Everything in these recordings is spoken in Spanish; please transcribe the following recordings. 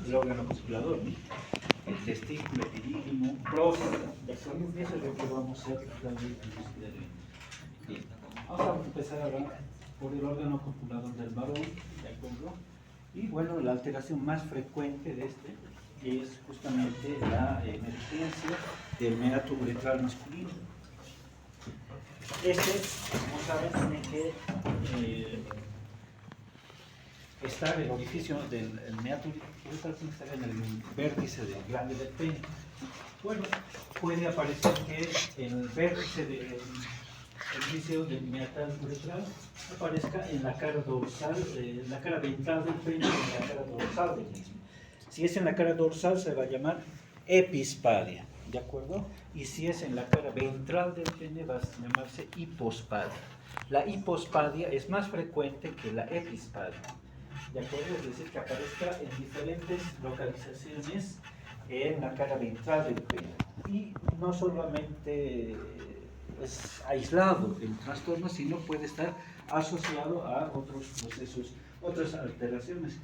el órgano copulador, ¿no? El testículo, epidídimo, próstata. Eso es lo que vamos a hacer. Bien. Vamos a empezar ahora por el órgano copulador del varón, ¿de acuerdo? Y bueno, la alteración más frecuente de este es justamente la emergencia del meato uretral masculino. Como saben, tiene que estar el orificio del meato uretral, tiene que estar en el vértice del glande del pene. Bueno, puede aparecer que el vértice del orificio del meato uretral aparezca en la cara dorsal, en la cara ventral del pene, en la cara dorsal del mismo. Si es en la cara dorsal se va a llamar epispadia, ¿de acuerdo? Y si es en la cara ventral del pene va a llamarse hipospadia. La hipospadia es más frecuente que la epispadia, ¿de acuerdo? Es decir, que aparezca en diferentes localizaciones en la cara ventral del pene. Y no solamente es aislado el trastorno, sino puede estar asociado a otros procesos, otras alteraciones,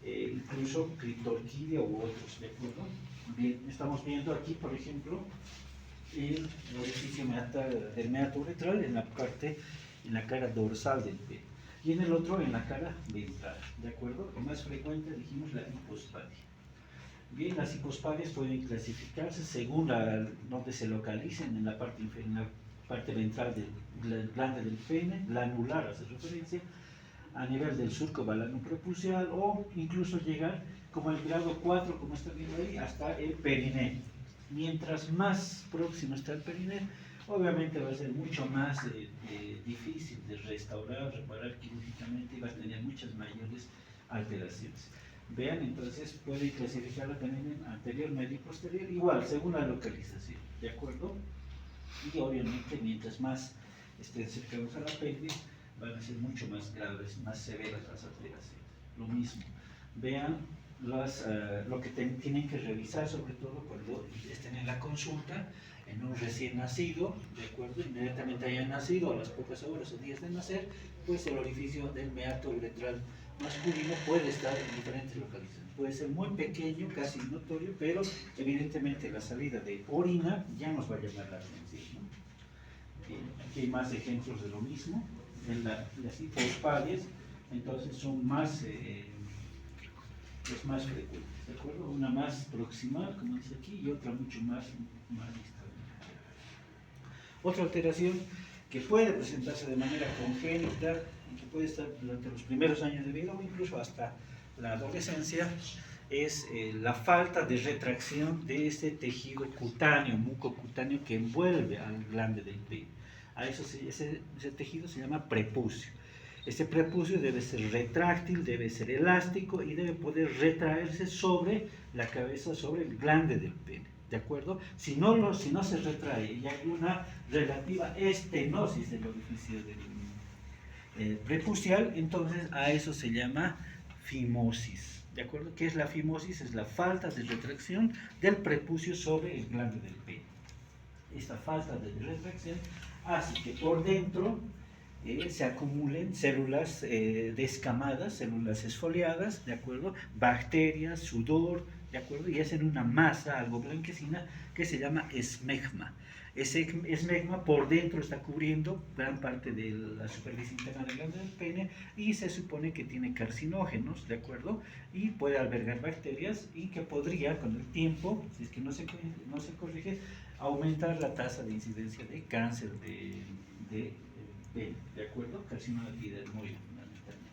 incluso criptorquidia u otros, ¿de acuerdo? Bien, estamos viendo aquí, por ejemplo, el orificio del meato uretral en la cara dorsal del pene, y en el otro en la cara ventral, ¿de acuerdo? Lo más frecuente, dijimos, la hipospadia. Bien, las hipospadias pueden clasificarse según donde se localicen en la parte ventral del glande del pene, la anular hace referencia, a nivel del surco balano prepucial, o incluso llegar como el grado 4, como está viendo ahí, hasta el perineo. Mientras más próximo está el perineo, obviamente va a ser mucho más difícil de restaurar, reparar quirúrgicamente, y va a tener muchas mayores alteraciones. Vean, entonces pueden clasificarla también en anterior, medio y posterior, igual, según la localización, ¿de acuerdo? Y obviamente, mientras más estén cercanos a la pelvis, van a ser mucho más graves, más severas las alteraciones. Lo mismo, vean lo que tienen que revisar, sobre todo cuando estén en la consulta, en un recién nacido, ¿de acuerdo? Inmediatamente hayan nacido, a las pocas horas o días de nacer, pues el orificio del meato uretral masculino puede estar en diferentes localizaciones. Puede ser muy pequeño, casi notorio, pero evidentemente la salida de orina ya nos va a llamar la atención, ¿no? Bien, aquí hay más ejemplos de lo mismo. En las hipospadias, entonces son más frecuentes, ¿de acuerdo? Una más proximal, como dice aquí, y otra mucho más distal. Otra alteración que puede presentarse de manera congénita y que puede estar durante los primeros años de vida o incluso hasta la adolescencia es la falta de retracción de ese tejido cutáneo, mucocutáneo que envuelve al glande del pene. A eso ese tejido se llama prepucio. Este prepucio debe ser retráctil, debe ser elástico y debe poder retraerse sobre la cabeza, sobre el glande del pene, ¿de acuerdo? Si no se retrae y hay una relativa estenosis del orificio del prepucial, entonces a eso se llama fimosis, ¿de acuerdo? ¿Qué es la fimosis? Es la falta de retracción del prepucio sobre el glande del pene. Esta falta de retracción hace que por dentro se acumulen células descamadas, células esfoliadas, ¿de acuerdo? Bacterias, sudor, ¿de acuerdo? Y hacen una masa algo blanquecina que se llama esmegma. Ese esmegma por dentro está cubriendo gran parte de la superficie interna del glande del pene y se supone que tiene carcinógenos, ¿de acuerdo? Y puede albergar bacterias y que podría, con el tiempo, si es que no se corrige, aumentar la tasa de incidencia de cáncer de pene, ¿de acuerdo? Carcinoma epidermoide fundamentalmente.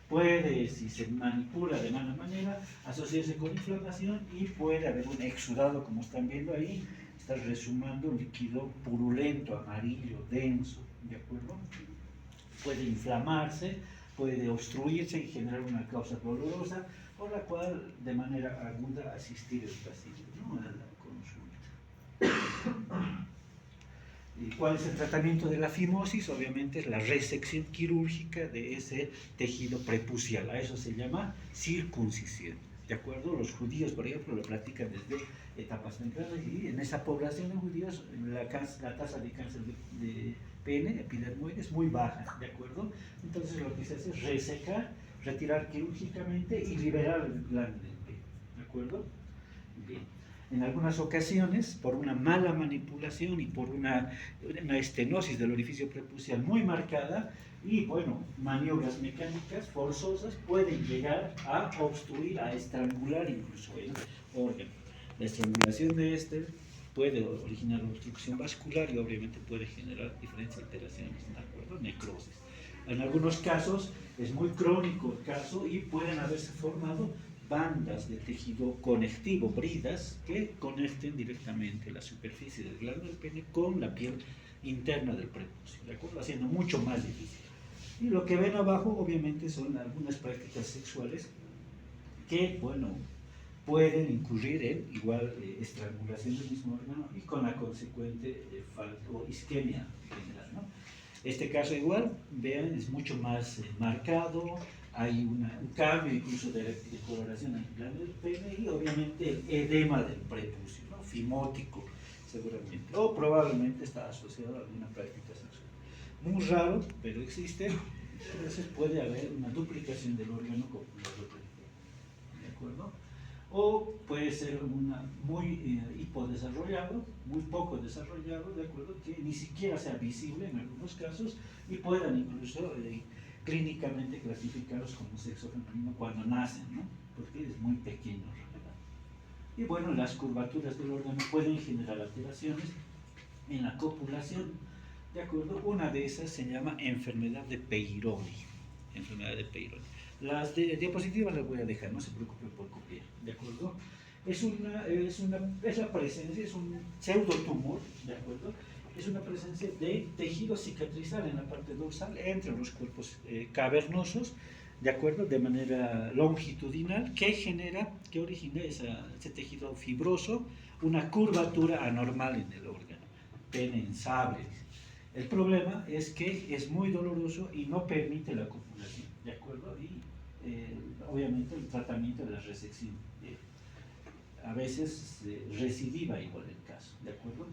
Puede, si se manipula de mala manera, asociarse con inflamación y puede haber un exudado, como están viendo ahí, está resumando un líquido purulento, amarillo, denso, ¿de acuerdo? Puede inflamarse, puede obstruirse y generar una causa dolorosa, por la cual de manera aguda asistir al paciente, ¿no?, a la consulta. ¿Y cuál es el tratamiento de la fimosis? Obviamente es la resección quirúrgica de ese tejido prepucial. A eso se llama circuncisión, ¿de acuerdo? Los judíos, por ejemplo, lo practican desde etapas tempranas y en esa población de judíos la tasa de cáncer de pene, epidermoide, es muy baja, ¿de acuerdo? Entonces lo que se hace es resecar, retirar quirúrgicamente y liberar el glande del pene, ¿de acuerdo? Bien. En algunas ocasiones, por una mala manipulación y por una estenosis del orificio prepucial muy marcada, y bueno, maniobras mecánicas forzosas pueden llegar a obstruir, a estrangular incluso el órgano. La estrangulación de este puede originar obstrucción vascular y obviamente puede generar diferentes alteraciones, ¿de acuerdo? Necrosis. En algunos casos es muy crónico el caso y pueden haberse formado bandas de tejido conectivo, bridas, que conecten directamente la superficie del glande del pene con la piel interna del prepucio, ¿de acuerdo? Haciendo mucho más difícil. Y lo que ven abajo, obviamente, son algunas prácticas sexuales que, bueno, pueden incurrir en igual estrangulación del mismo órgano y con la consecuente o isquemia general, ¿no? Este caso igual, vean, es mucho más marcado, hay un cambio incluso de coloración en el glande del pene y obviamente el edema del prepucio, ¿no? Fimótico seguramente, o probablemente está asociado a alguna práctica sexual. Muy raro, pero existe. A veces puede haber una duplicación del órgano copular del pene, ¿de acuerdo? O puede ser muy hipodesarrollado, muy poco desarrollado, ¿de acuerdo? Que ni siquiera sea visible en algunos casos y puedan incluso clínicamente clasificarlos como sexo femenino cuando nacen, ¿no? Porque es muy pequeño, ¿verdad? Y bueno, las curvaturas del órgano pueden generar alteraciones en la copulación, ¿de acuerdo? Una de esas se llama enfermedad de Peyronie. Enfermedad de Peyronie. Las diapositivas las voy a dejar, no se preocupen por copiar, ¿de acuerdo? Es la presencia, es un pseudotumor, ¿de acuerdo? Es una presencia de tejido cicatrizal en la parte dorsal entre los cuerpos cavernosos, ¿de acuerdo? De manera longitudinal, que origina ese tejido fibroso, una curvatura anormal en el órgano, pene en sable. El problema es que es muy doloroso y no permite la copulación, ¿de acuerdo? Y obviamente el tratamiento de la resección, a veces recidiva igual el caso, ¿de acuerdo?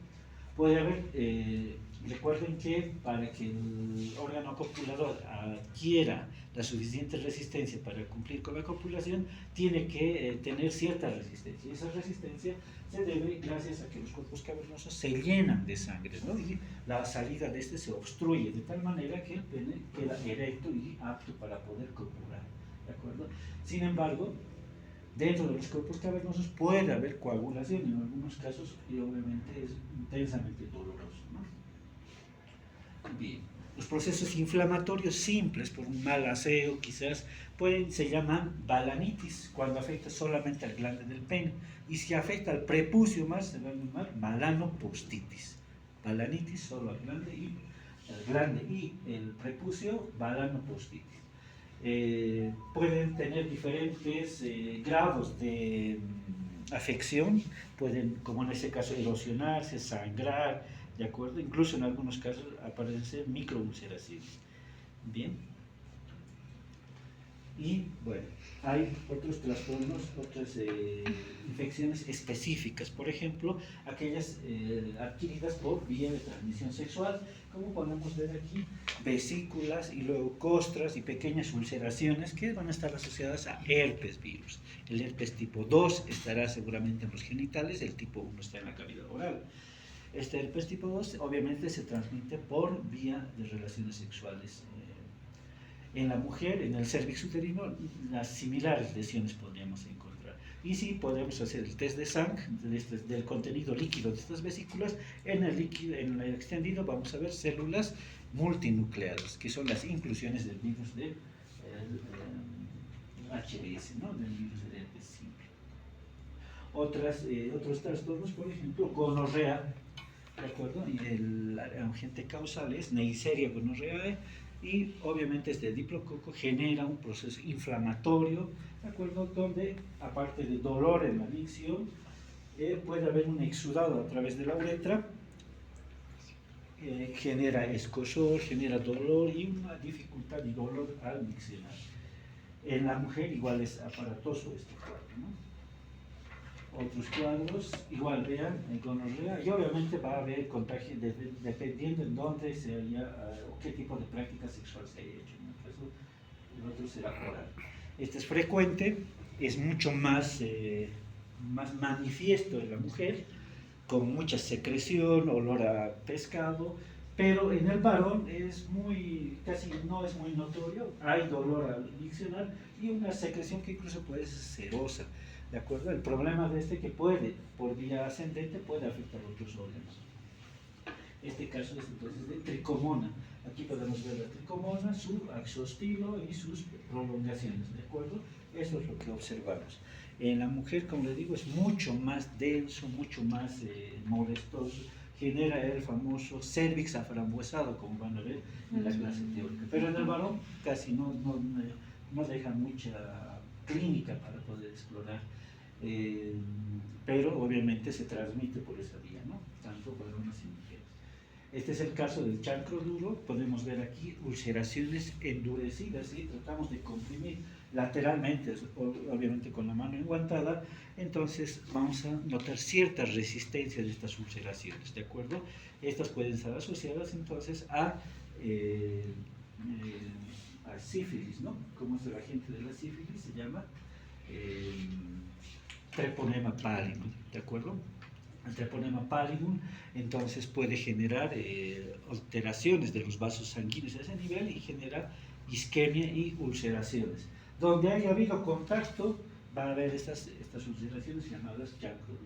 Puede haber, recuerden que para que el órgano copulador adquiera la suficiente resistencia para cumplir con la copulación, tiene que tener cierta resistencia. Y esa resistencia se debe gracias a que los cuerpos cavernosos se llenan de sangre, ¿no? Y la salida de este se obstruye de tal manera que el pene queda erecto y apto para poder copular, ¿de acuerdo? Sin embargo, dentro de los cuerpos cavernosos puede haber coagulación en algunos casos y obviamente es intensamente doloroso, ¿no? Bien. Los procesos inflamatorios simples por un mal aseo quizás se llaman balanitis cuando afecta solamente al glande del pene, y si afecta al prepucio más se va a llamar balanopostitis. Balanitis solo al glande y el prepucio, balanopostitis. Pueden tener diferentes grados de afección, pueden, como en ese caso, erosionarse, sangrar, ¿de acuerdo? Incluso en algunos casos aparecen microulceraciones. Bien. Y bueno, hay otros trastornos, otras infecciones específicas, por ejemplo, aquellas adquiridas por vía de transmisión sexual, como podemos ver aquí, vesículas y luego costras y pequeñas ulceraciones que van a estar asociadas a herpes virus. El herpes tipo 2 estará seguramente en los genitales, el tipo 1 está en la cavidad oral. Este herpes tipo 2 obviamente se transmite por vía de relaciones sexuales. En la mujer, en el cervix uterino, las similares lesiones podríamos encontrar. Y sí, podemos hacer el test de sangre del contenido líquido de estas vesículas. En el extendido vamos a ver células multinucleadas, que son las inclusiones del virus del HBS, ¿no? Del virus del herpes simple. Otros trastornos, por ejemplo, gonorrea, ¿de acuerdo? Y el agente causal es Neisseria gonorrheae, y obviamente este diplococo genera un proceso inflamatorio, ¿de acuerdo? Donde, aparte de dolor en la micción, puede haber un exudado a través de la uretra, genera escozor, genera dolor y una dificultad y dolor al miccionar. En la mujer igual es aparatoso este cuadro, ¿no? Otros cuadros, igual vean, en gonorrea, y obviamente va a haber contagio dependiendo en dónde se haya, o qué tipo de práctica sexual se haya hecho. En el caso, el otro será oral. Este es frecuente, es mucho más más manifiesto en la mujer, con mucha secreción, olor a pescado, pero en el varón casi no es muy notorio, hay dolor al miccionar y una secreción que incluso puede ser serosa, ¿de acuerdo? El problema de que puede, por vía ascendente, puede afectar otros órganos. Este caso es entonces de tricomona. Aquí podemos ver la tricomona, su axostilo y sus prolongaciones, ¿de acuerdo? Eso es lo que observamos. En la mujer, como les digo, es mucho más denso, mucho más molestoso, genera el famoso cérvix aframbuesado, como van a ver en la clase teórica. Pero en el varón casi no deja mucha clínica para poder explorar, pero obviamente se transmite por esa vía, ¿no? Tanto varones y mujeres. Este es el caso del chancro duro. Podemos ver aquí ulceraciones endurecidas, ¿sí? Tratamos de comprimir lateralmente, obviamente con la mano enguantada, entonces vamos a notar cierta resistencia de estas ulceraciones, ¿de acuerdo? Estas pueden estar asociadas entonces a sífilis, ¿no? ¿Cómo es el agente de la sífilis? Se llama treponema pallidum, ¿de acuerdo? El treponema pallidum entonces puede generar alteraciones de los vasos sanguíneos a ese nivel y generar isquemia y ulceraciones. Donde haya habido contacto, van a haber estas ulceraciones llamadas chancro,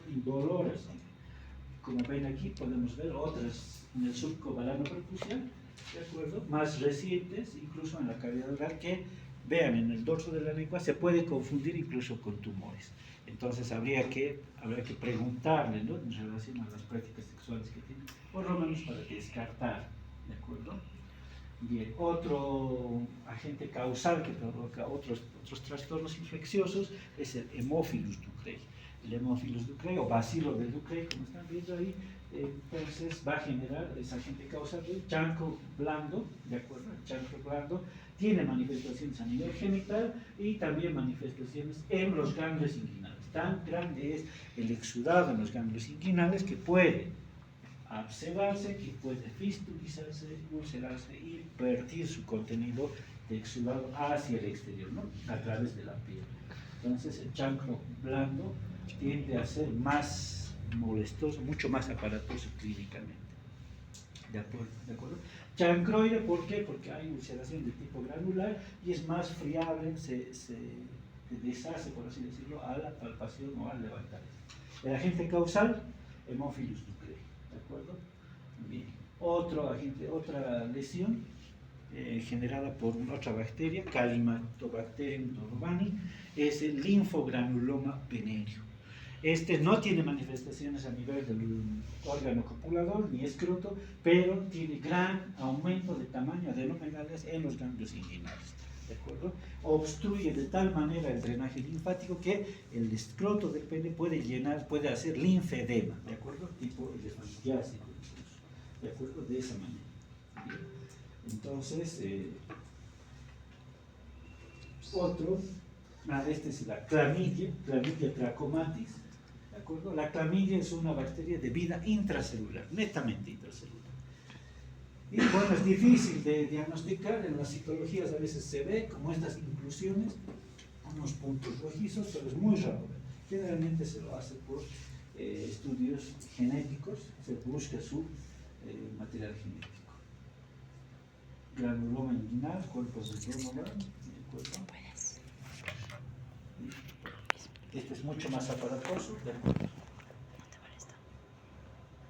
indoloras. Como ven aquí, podemos ver otras en el surco balano-percusial, ¿de acuerdo? Más recientes, incluso en la cavidad oral, que vean en el dorso de la lengua, se puede confundir incluso con tumores. Entonces habría que preguntarle, ¿no?, en relación a las prácticas sexuales que tienen, por lo menos para descartar, ¿de acuerdo? Bien, otro agente causal que provoca otros trastornos infecciosos es el Haemophilus ducreyi. El Haemophilus ducreyi o Bacilo de Ducreyi, como están viendo ahí, entonces va a generar ese agente causal del chancro blando, ¿de acuerdo? El chancro blando tiene manifestaciones a nivel genital y también manifestaciones en los ganglios inguinales. Tan grande es el exudado en los ganglios inguinales que puede abscedarse, que puede fistulizarse, ulcerarse y vertir su contenido de exudado hacia el exterior, ¿no?, a través de la piel. Entonces el chancro blando tiende a ser más molestoso, mucho más aparatoso clínicamente. ¿De acuerdo? Chancroide, ¿por qué? Porque hay ulceración de tipo granular y es más friable, se deshace, por así decirlo, a la palpación o al levantar. El agente causal, Haemophilus ducreyi. ¿De acuerdo? Bien. Otro agente, otra lesión generada por otra bacteria, Calimactobacterium dorovani, es el linfogranuloma venéreo. Este no tiene manifestaciones a nivel del órgano copulador ni escroto, pero tiene gran aumento de tamaño, adenomegalias en los ganglios inguinales. ¿De acuerdo? Obstruye de tal manera el drenaje linfático que el escroto del pene puede hacer linfedema, ¿de acuerdo? Tipo elefantiásico, ¿de acuerdo? De esa manera. Bien. Entonces, este es la clamidia trachomatis, ¿de acuerdo? La clamidia es una bacteria de vida intracelular, netamente intracelular. Y bueno, es difícil de diagnosticar, en las citologías a veces se ve como estas inclusiones, unos puntos rojizos, pero es muy raro. Generalmente se lo hace por estudios genéticos, se busca su material genético. Granuloma inguinal, cuerpos de granuloma, ¿de acuerdo? Este es mucho más aparatoso, ¿de acuerdo?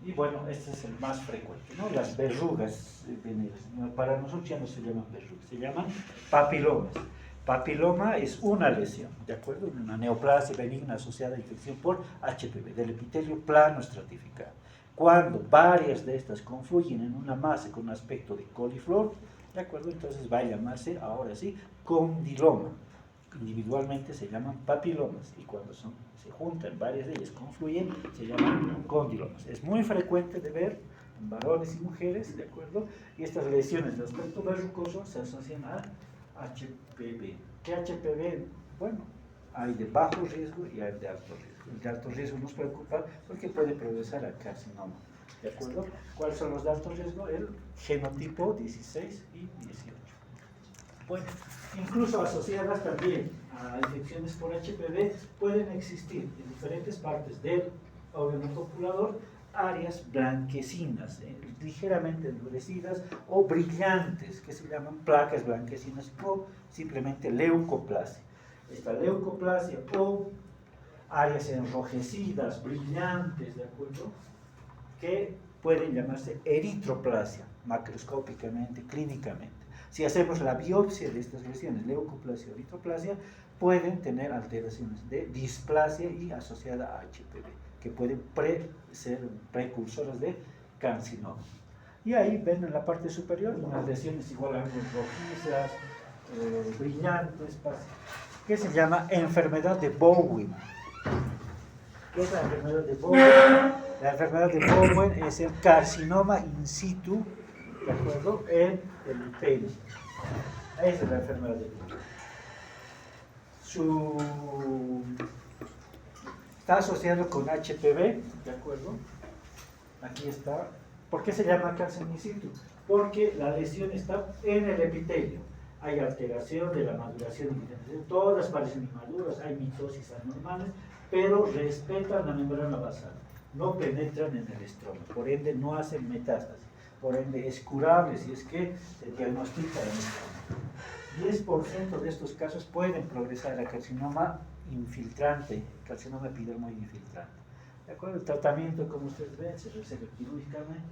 Y bueno, este es el más frecuente, ¿no? Las verrugas venéreas. Para nosotros ya no se llaman verrugas, se llaman papilomas. Papiloma es una lesión, ¿de acuerdo? Una neoplasia benigna asociada a infección por HPV, del epitelio plano estratificado. Cuando varias de estas confluyen en una masa con un aspecto de coliflor, ¿de acuerdo? Entonces va a llamarse, ahora sí, condiloma. Individualmente se llaman papilomas y cuando se juntan varias de ellas, confluyen, se llaman condilomas. Es muy frecuente de ver en varones y mujeres, ¿de acuerdo? Y estas lesiones de aspecto verrucoso se asocian a HPV. ¿Qué HPV? Bueno, hay de bajo riesgo y hay de alto riesgo. El de alto riesgo nos preocupa porque puede progresar a carcinoma, ¿de acuerdo? ¿Cuáles son los de alto riesgo? El genotipo 16 y 18. Bueno, incluso asociadas también a infecciones por HPV, pueden existir en diferentes partes del órgano copulador áreas blanquecinas, ligeramente endurecidas o brillantes, que se llaman placas blanquecinas o simplemente leucoplasia. Esta leucoplasia o áreas enrojecidas, brillantes, ¿de acuerdo?, que pueden llamarse eritroplasia, macroscópicamente, clínicamente. Si hacemos la biopsia de estas lesiones, leucoplasia o eritroplasia, pueden tener alteraciones de displasia y asociada a HPV, que pueden ser precursoras de carcinoma. Y ahí ven en la parte superior unas lesiones igual a rojizas, brillantes, que se llama enfermedad de Bowen. ¿Qué es la enfermedad de Bowen? La enfermedad de Bowen es el carcinoma in situ, ¿de acuerdo?, en el pene. Esa es la enfermedad de Bowen. Está asociado con HPV, ¿de acuerdo? Aquí está. ¿Por qué se llama cáncer in situ? Porque la lesión está en el epitelio. Hay alteración de la maduración epitelial. Todas parecen inmaduras, hay mitosis anormales, pero respetan la membrana basal. No penetran en el estroma, por ende no hacen metástasis. Por ende es curable si es que se diagnostica en el estroma. 10% de estos casos pueden progresar a carcinoma infiltrante, carcinoma epidermoide infiltrante. ¿De acuerdo? El tratamiento, como ustedes ven, se reserva quirúrgicamente,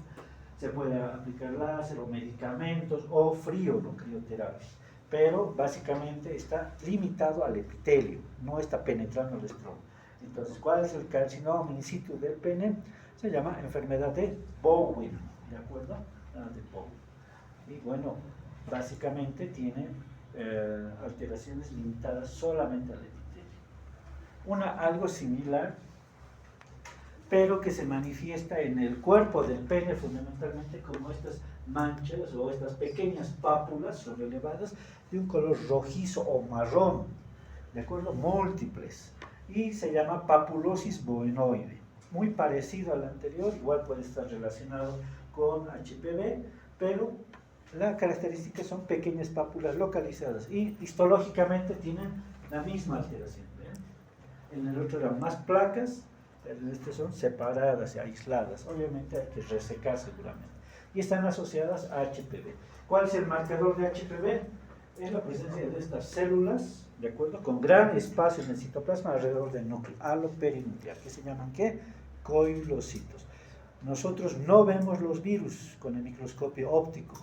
se puede aplicar láser o medicamentos o frío o crioterapia, pero básicamente está limitado al epitelio, no está penetrando el estroma. Entonces, ¿cuál es el carcinoma in situ del pene? Se llama enfermedad de Bowen, ¿de acuerdo? De Bowen. Y bueno, básicamente tiene alteraciones limitadas solamente al epitelio. Algo similar, pero que se manifiesta en el cuerpo del pene fundamentalmente como estas manchas o estas pequeñas pápulas sobrelevadas de un color rojizo o marrón, ¿de acuerdo? Múltiples. Y se llama papulosis bowenoide. Muy parecido al anterior, igual puede estar relacionado con HPV, pero las características son pequeñas pápulas localizadas y histológicamente tienen la misma alteración. ¿Ven? En el otro eran más placas, en este son separadas y aisladas. Obviamente hay que resecar seguramente. Y están asociadas a HPV. ¿Cuál es el marcador de HPV? Es la presencia de estas células, ¿de acuerdo?, con gran espacio en el citoplasma alrededor del núcleo aloperinuclear, que se llaman ¿qué? Coilocitos. Nosotros no vemos los virus con el microscopio óptico,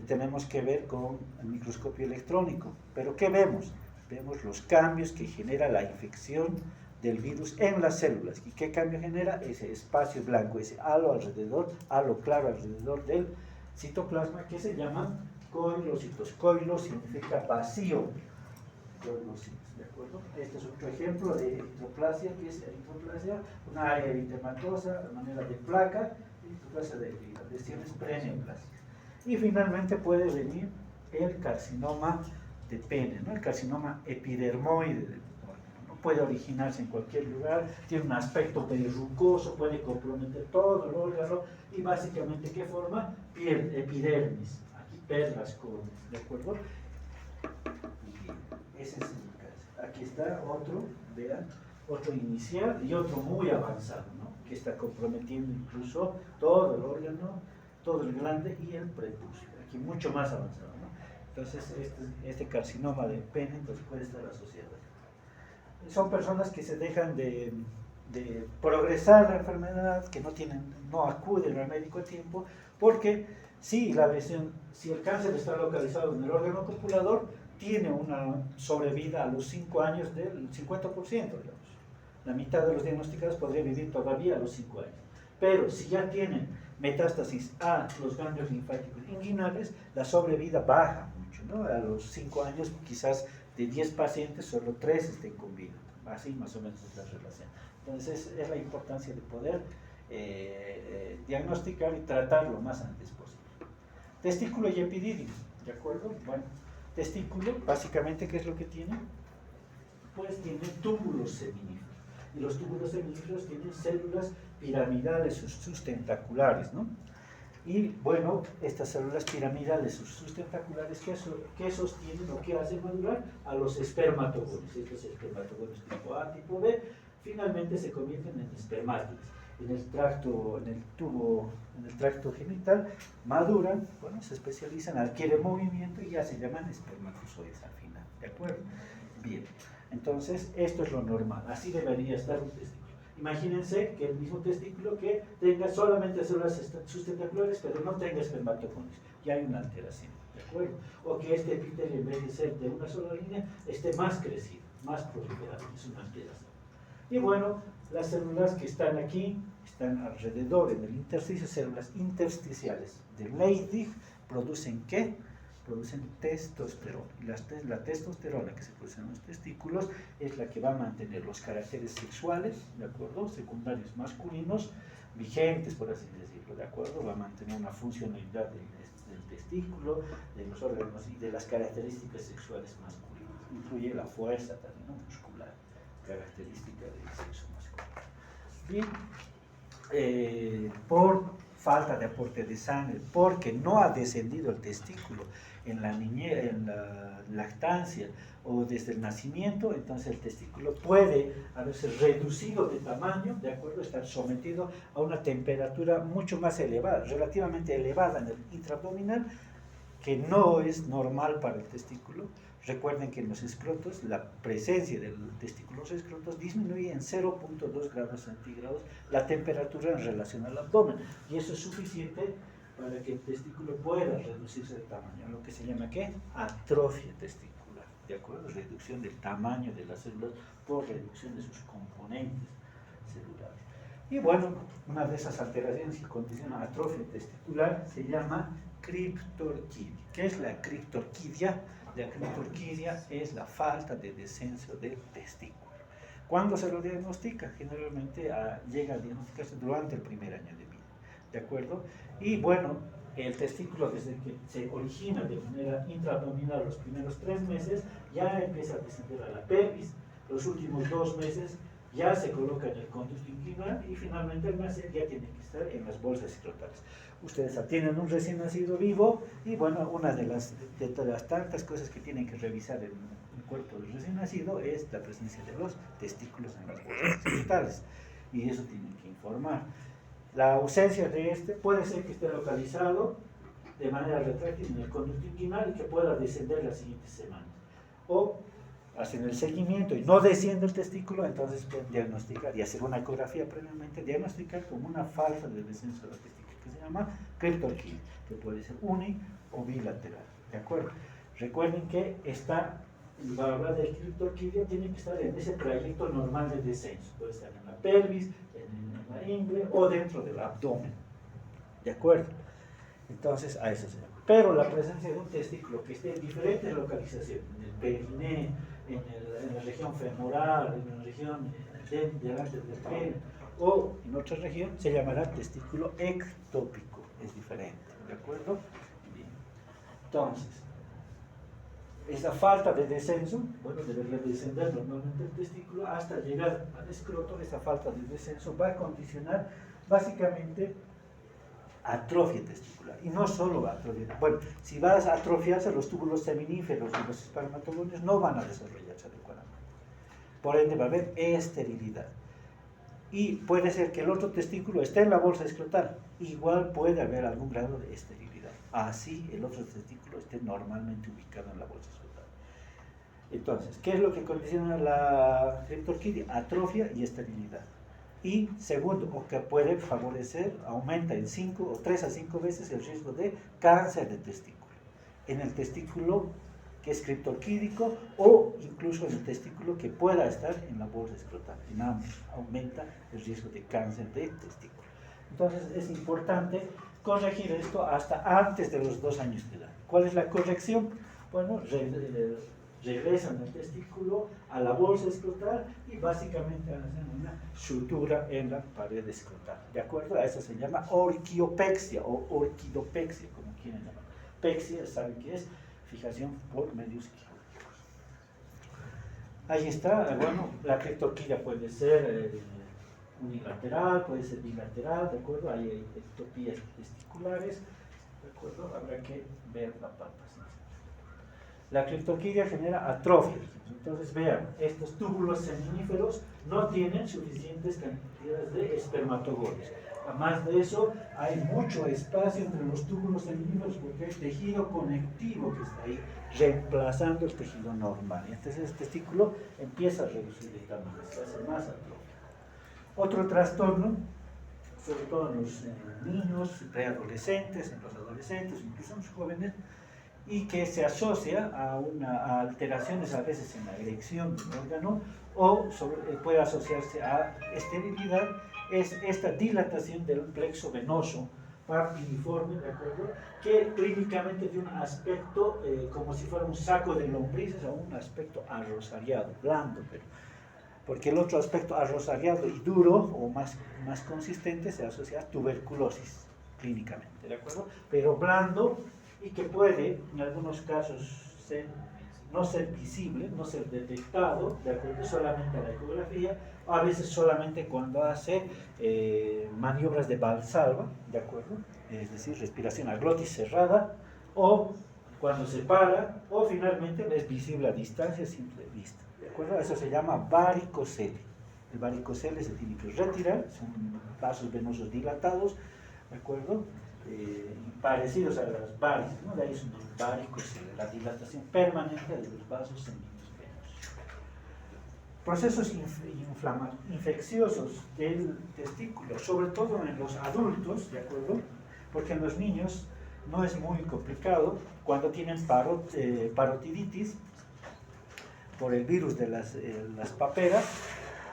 tenemos que ver con el microscopio electrónico. ¿Pero qué vemos? Vemos los cambios que genera la infección del virus en las células. ¿Y qué cambio genera? Ese espacio blanco, ese halo alrededor, halo claro alrededor del citoplasma, que se llaman coilocitos. Coilo significa vacío. Coilocitos, ¿de acuerdo? Este es otro ejemplo de eritroplasia, que es eritroplasia, una área eritematosa de manera de placa, eritroplasia de lesiones preneoplásicas. Y finalmente puede venir el carcinoma de pene, ¿no? El carcinoma epidermoide del órgano, ¿no? Puede originarse en cualquier lugar, tiene un aspecto verrucoso, puede comprometer todo el órgano y básicamente ¿qué forma? Piel, epidermis, aquí perlas con, ¿de acuerdo? Ese es el caso. Aquí está otro, vean, otro inicial y otro muy avanzado, ¿no? Que está comprometiendo incluso todo el órgano, todo el glande y el prepucio, aquí mucho más avanzado, ¿no? Entonces este carcinoma de pene entonces puede estar asociado. Son personas que se dejan de progresar la enfermedad, que no acuden al médico a tiempo, porque si el cáncer está localizado en el órgano copulador, tiene una sobrevida a los 5 años del 50%, digamos. La mitad de los diagnosticados podría vivir todavía a los 5 años. Pero si ya tienen metástasis a los ganglios linfáticos inguinales, la sobrevida baja mucho, ¿no? A los 5 años, quizás de 10 pacientes, solo 3 estén con vida. Así más o menos es la relación. Entonces, es la importancia de poder diagnosticar y tratar lo más antes posible. Testículo y epididio, ¿de acuerdo? Bueno, testículo, básicamente, ¿qué es lo que tiene? Pues tiene túbulos seminíferos. Y los túbulos seminíferos tienen células piramidales, sus tentaculares, ¿no? Y bueno, estas células piramidales sustentaculares que sostienen o que hacen madurar a los espermatogones. Estos espermatogones tipo A, tipo B, finalmente se convierten en espermátidos. En el tracto genital maduran, bueno, se especializan, adquieren movimiento y ya se llaman espermatozoides al final, ¿de acuerdo? Bien, entonces esto es lo normal, así debería estar un testículo. Imagínense que el mismo testículo que tenga solamente células sustentaculares, pero no tenga espermatogones, ya hay una alteración, ¿de acuerdo? O que este epitelio, en vez de ser de una sola línea, esté más crecido, más proliferado, es una alteración. Y bueno, las células que están aquí, están alrededor en el intersticio, células intersticiales de Leydig, ¿producen qué? Producen testosterona. Y la testosterona que se produce en los testículos es la que va a mantener los caracteres sexuales, ¿de acuerdo? Secundarios masculinos, vigentes, por así decirlo, ¿de acuerdo? Va a mantener una funcionalidad del testículo, de los órganos y de las características sexuales masculinas. Incluye la fuerza también, ¿no? Muscular, característica del sexo masculino. Bien, por falta de aporte de sangre, porque no ha descendido el testículo en la niñez, en la lactancia o desde el nacimiento, entonces el testículo puede haberse reducido de tamaño, de acuerdo, estar sometido a una temperatura mucho más elevada, relativamente elevada en el intraabdominal, que no es normal para el testículo. Recuerden que en los escrotos, la presencia del testículo en los escrotos disminuye en 0.2 grados centígrados la temperatura en relación al abdomen, y eso es suficiente para que el testículo pueda reducirse de tamaño, lo que se llama ¿qué? Atrofia testicular, ¿de acuerdo? Reducción del tamaño de las células por reducción de sus componentes celulares. Y bueno, una de esas alteraciones que condiciona atrofia testicular se llama criptorquidia. ¿Qué es la criptorquidia? La criptorquidia es la falta de descenso del testículo. ¿Cuándo se lo diagnostica? Generalmente llega a diagnosticarse durante el primer año de vida, ¿de acuerdo? Y bueno, el testículo desde que se origina de manera intraabdominal los primeros 3 meses ya empieza a descender a la pelvis, los últimos 2 meses ya se coloca en el conducto inguinal y finalmente el nacer ya tiene que estar en las bolsas escrotales. Ustedes tienen un recién nacido vivo y bueno, una de las tantas cosas que tienen que revisar en el cuerpo del recién nacido es la presencia de los testículos en las bolsas escrotales, y eso tienen que informar. La ausencia de este puede ser que esté localizado de manera retráctil en el conducto inguinal y que pueda descender las siguientes semanas. O hacen el seguimiento y no desciende el testículo, entonces pueden diagnosticar y hacer una ecografía previamente, diagnosticar como una falta de descenso de los testículos, que se llama criptorquidia, que puede ser uni o bilateral, ¿de acuerdo? Recuerden que para hablar de criptorquidia tiene que estar en ese trayecto normal de descenso, puede estar en la pelvis, en la ingle o dentro del abdomen, ¿de acuerdo? Entonces a eso se llama. Pero la presencia de un testículo que esté en diferentes localizaciones, en el periné, en la región femoral, en la región delante del pene o en otra región, se llamará testículo ectópico, es diferente, ¿de acuerdo? Bien. Entonces, esa falta de descenso, bueno, debería descender normalmente el testículo hasta llegar al escroto. Esa falta de descenso va a condicionar básicamente atrofia testicular, y no solo atrofia. Bueno, si vas a atrofiarse, los túbulos seminíferos y los espermatogones no van a desarrollarse adecuadamente, por ende va a haber esterilidad, y puede ser que el otro testículo esté en la bolsa escrotal, igual puede haber algún grado de esterilidad, así el otro testículo esté normalmente ubicado en la bolsa escrotal. Entonces, ¿qué es lo que condiciona la criptorquidia? Atrofia y esterilidad. Y segundo, o que puede favorecer, aumenta en 3 a 5 veces el riesgo de cáncer de testículo, en el testículo que es criptorquídico o incluso en el testículo que pueda estar en la bolsa escrotal. En ambos aumenta el riesgo de cáncer de testículo. Entonces es importante corregir esto hasta antes de los 2 años de edad. ¿Cuál es la corrección? Bueno, regresan el testículo a la bolsa escrotal y básicamente hacen una sutura en la pared escrotal, ¿de acuerdo? A eso se llama orquiopexia o orquidopexia, como quieren llamar. Pexia, ¿saben qué es? Fijación por medios quirúrgicos. Ahí está. Bueno, la criptorquidia puede ser unilateral, puede ser bilateral, ¿de acuerdo? Hay ectopías testiculares, ¿de acuerdo? Habrá que ver la palpación. La criptorquidia genera atrofia. Entonces vean, estos túbulos seminíferos no tienen suficientes cantidades de espermatogones. Además de eso, hay mucho espacio entre los túbulos seminíferos porque hay tejido conectivo que está ahí reemplazando el tejido normal. Y entonces el testículo empieza a reducir de tamaño, se hace más atrofia. Otro trastorno, sobre todo en los niños, preadolescentes, en los adolescentes, incluso en los jóvenes, y que se asocia a alteraciones a veces en la erección del órgano o puede asociarse a esterilidad, es esta dilatación del plexo venoso parpiniforme, ¿de acuerdo? Que clínicamente tiene un aspecto como si fuera un saco de lombrices o un aspecto arrosariado, blando, pero porque el otro aspecto arrosariado y duro o más consistente se asocia a tuberculosis clínicamente, ¿de acuerdo? Pero blando y que puede en algunos casos no ser visible, no ser detectado, de acuerdo, solamente a la ecografía, o a veces solamente cuando hace maniobras de Valsalva, de acuerdo, es decir, respiración a glotis cerrada, o cuando se para, o finalmente es visible a distancia, simple vista, de acuerdo, eso se llama varicocele. El varicocele se tiene que retirar, son vasos venosos dilatados, de acuerdo, parecidos a las varices, ¿no? De ahí son los varicocele, la dilatación permanente de los vasos sanguíneos venosos. Procesos infecciosos del testículo, sobre todo en los adultos, ¿de acuerdo? Porque en los niños no es muy complicado. Cuando tienen parotiditis por el virus de las paperas,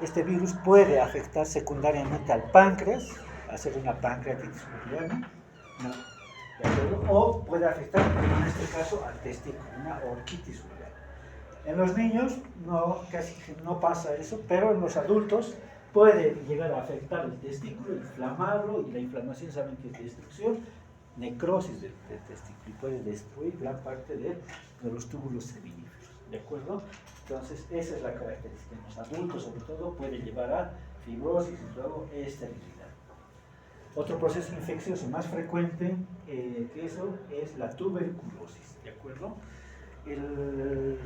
este virus puede afectar secundariamente al páncreas, hacer una pancreatitis ureana, ¿no? ¿De acuerdo? O puede afectar, en este caso, al testículo, una orquitis ureana. En los niños casi no pasa eso, pero en los adultos puede llegar a afectar el testículo, inflamarlo, y la inflamación saben que es destrucción, necrosis del testículo, y puede destruir gran parte de los túbulos seminíferos, ¿de acuerdo? Entonces esa es la característica. En los adultos sobre todo puede llevar a fibrosis y luego esterilidad. Otro proceso infeccioso más frecuente que eso es la tuberculosis, ¿de acuerdo? El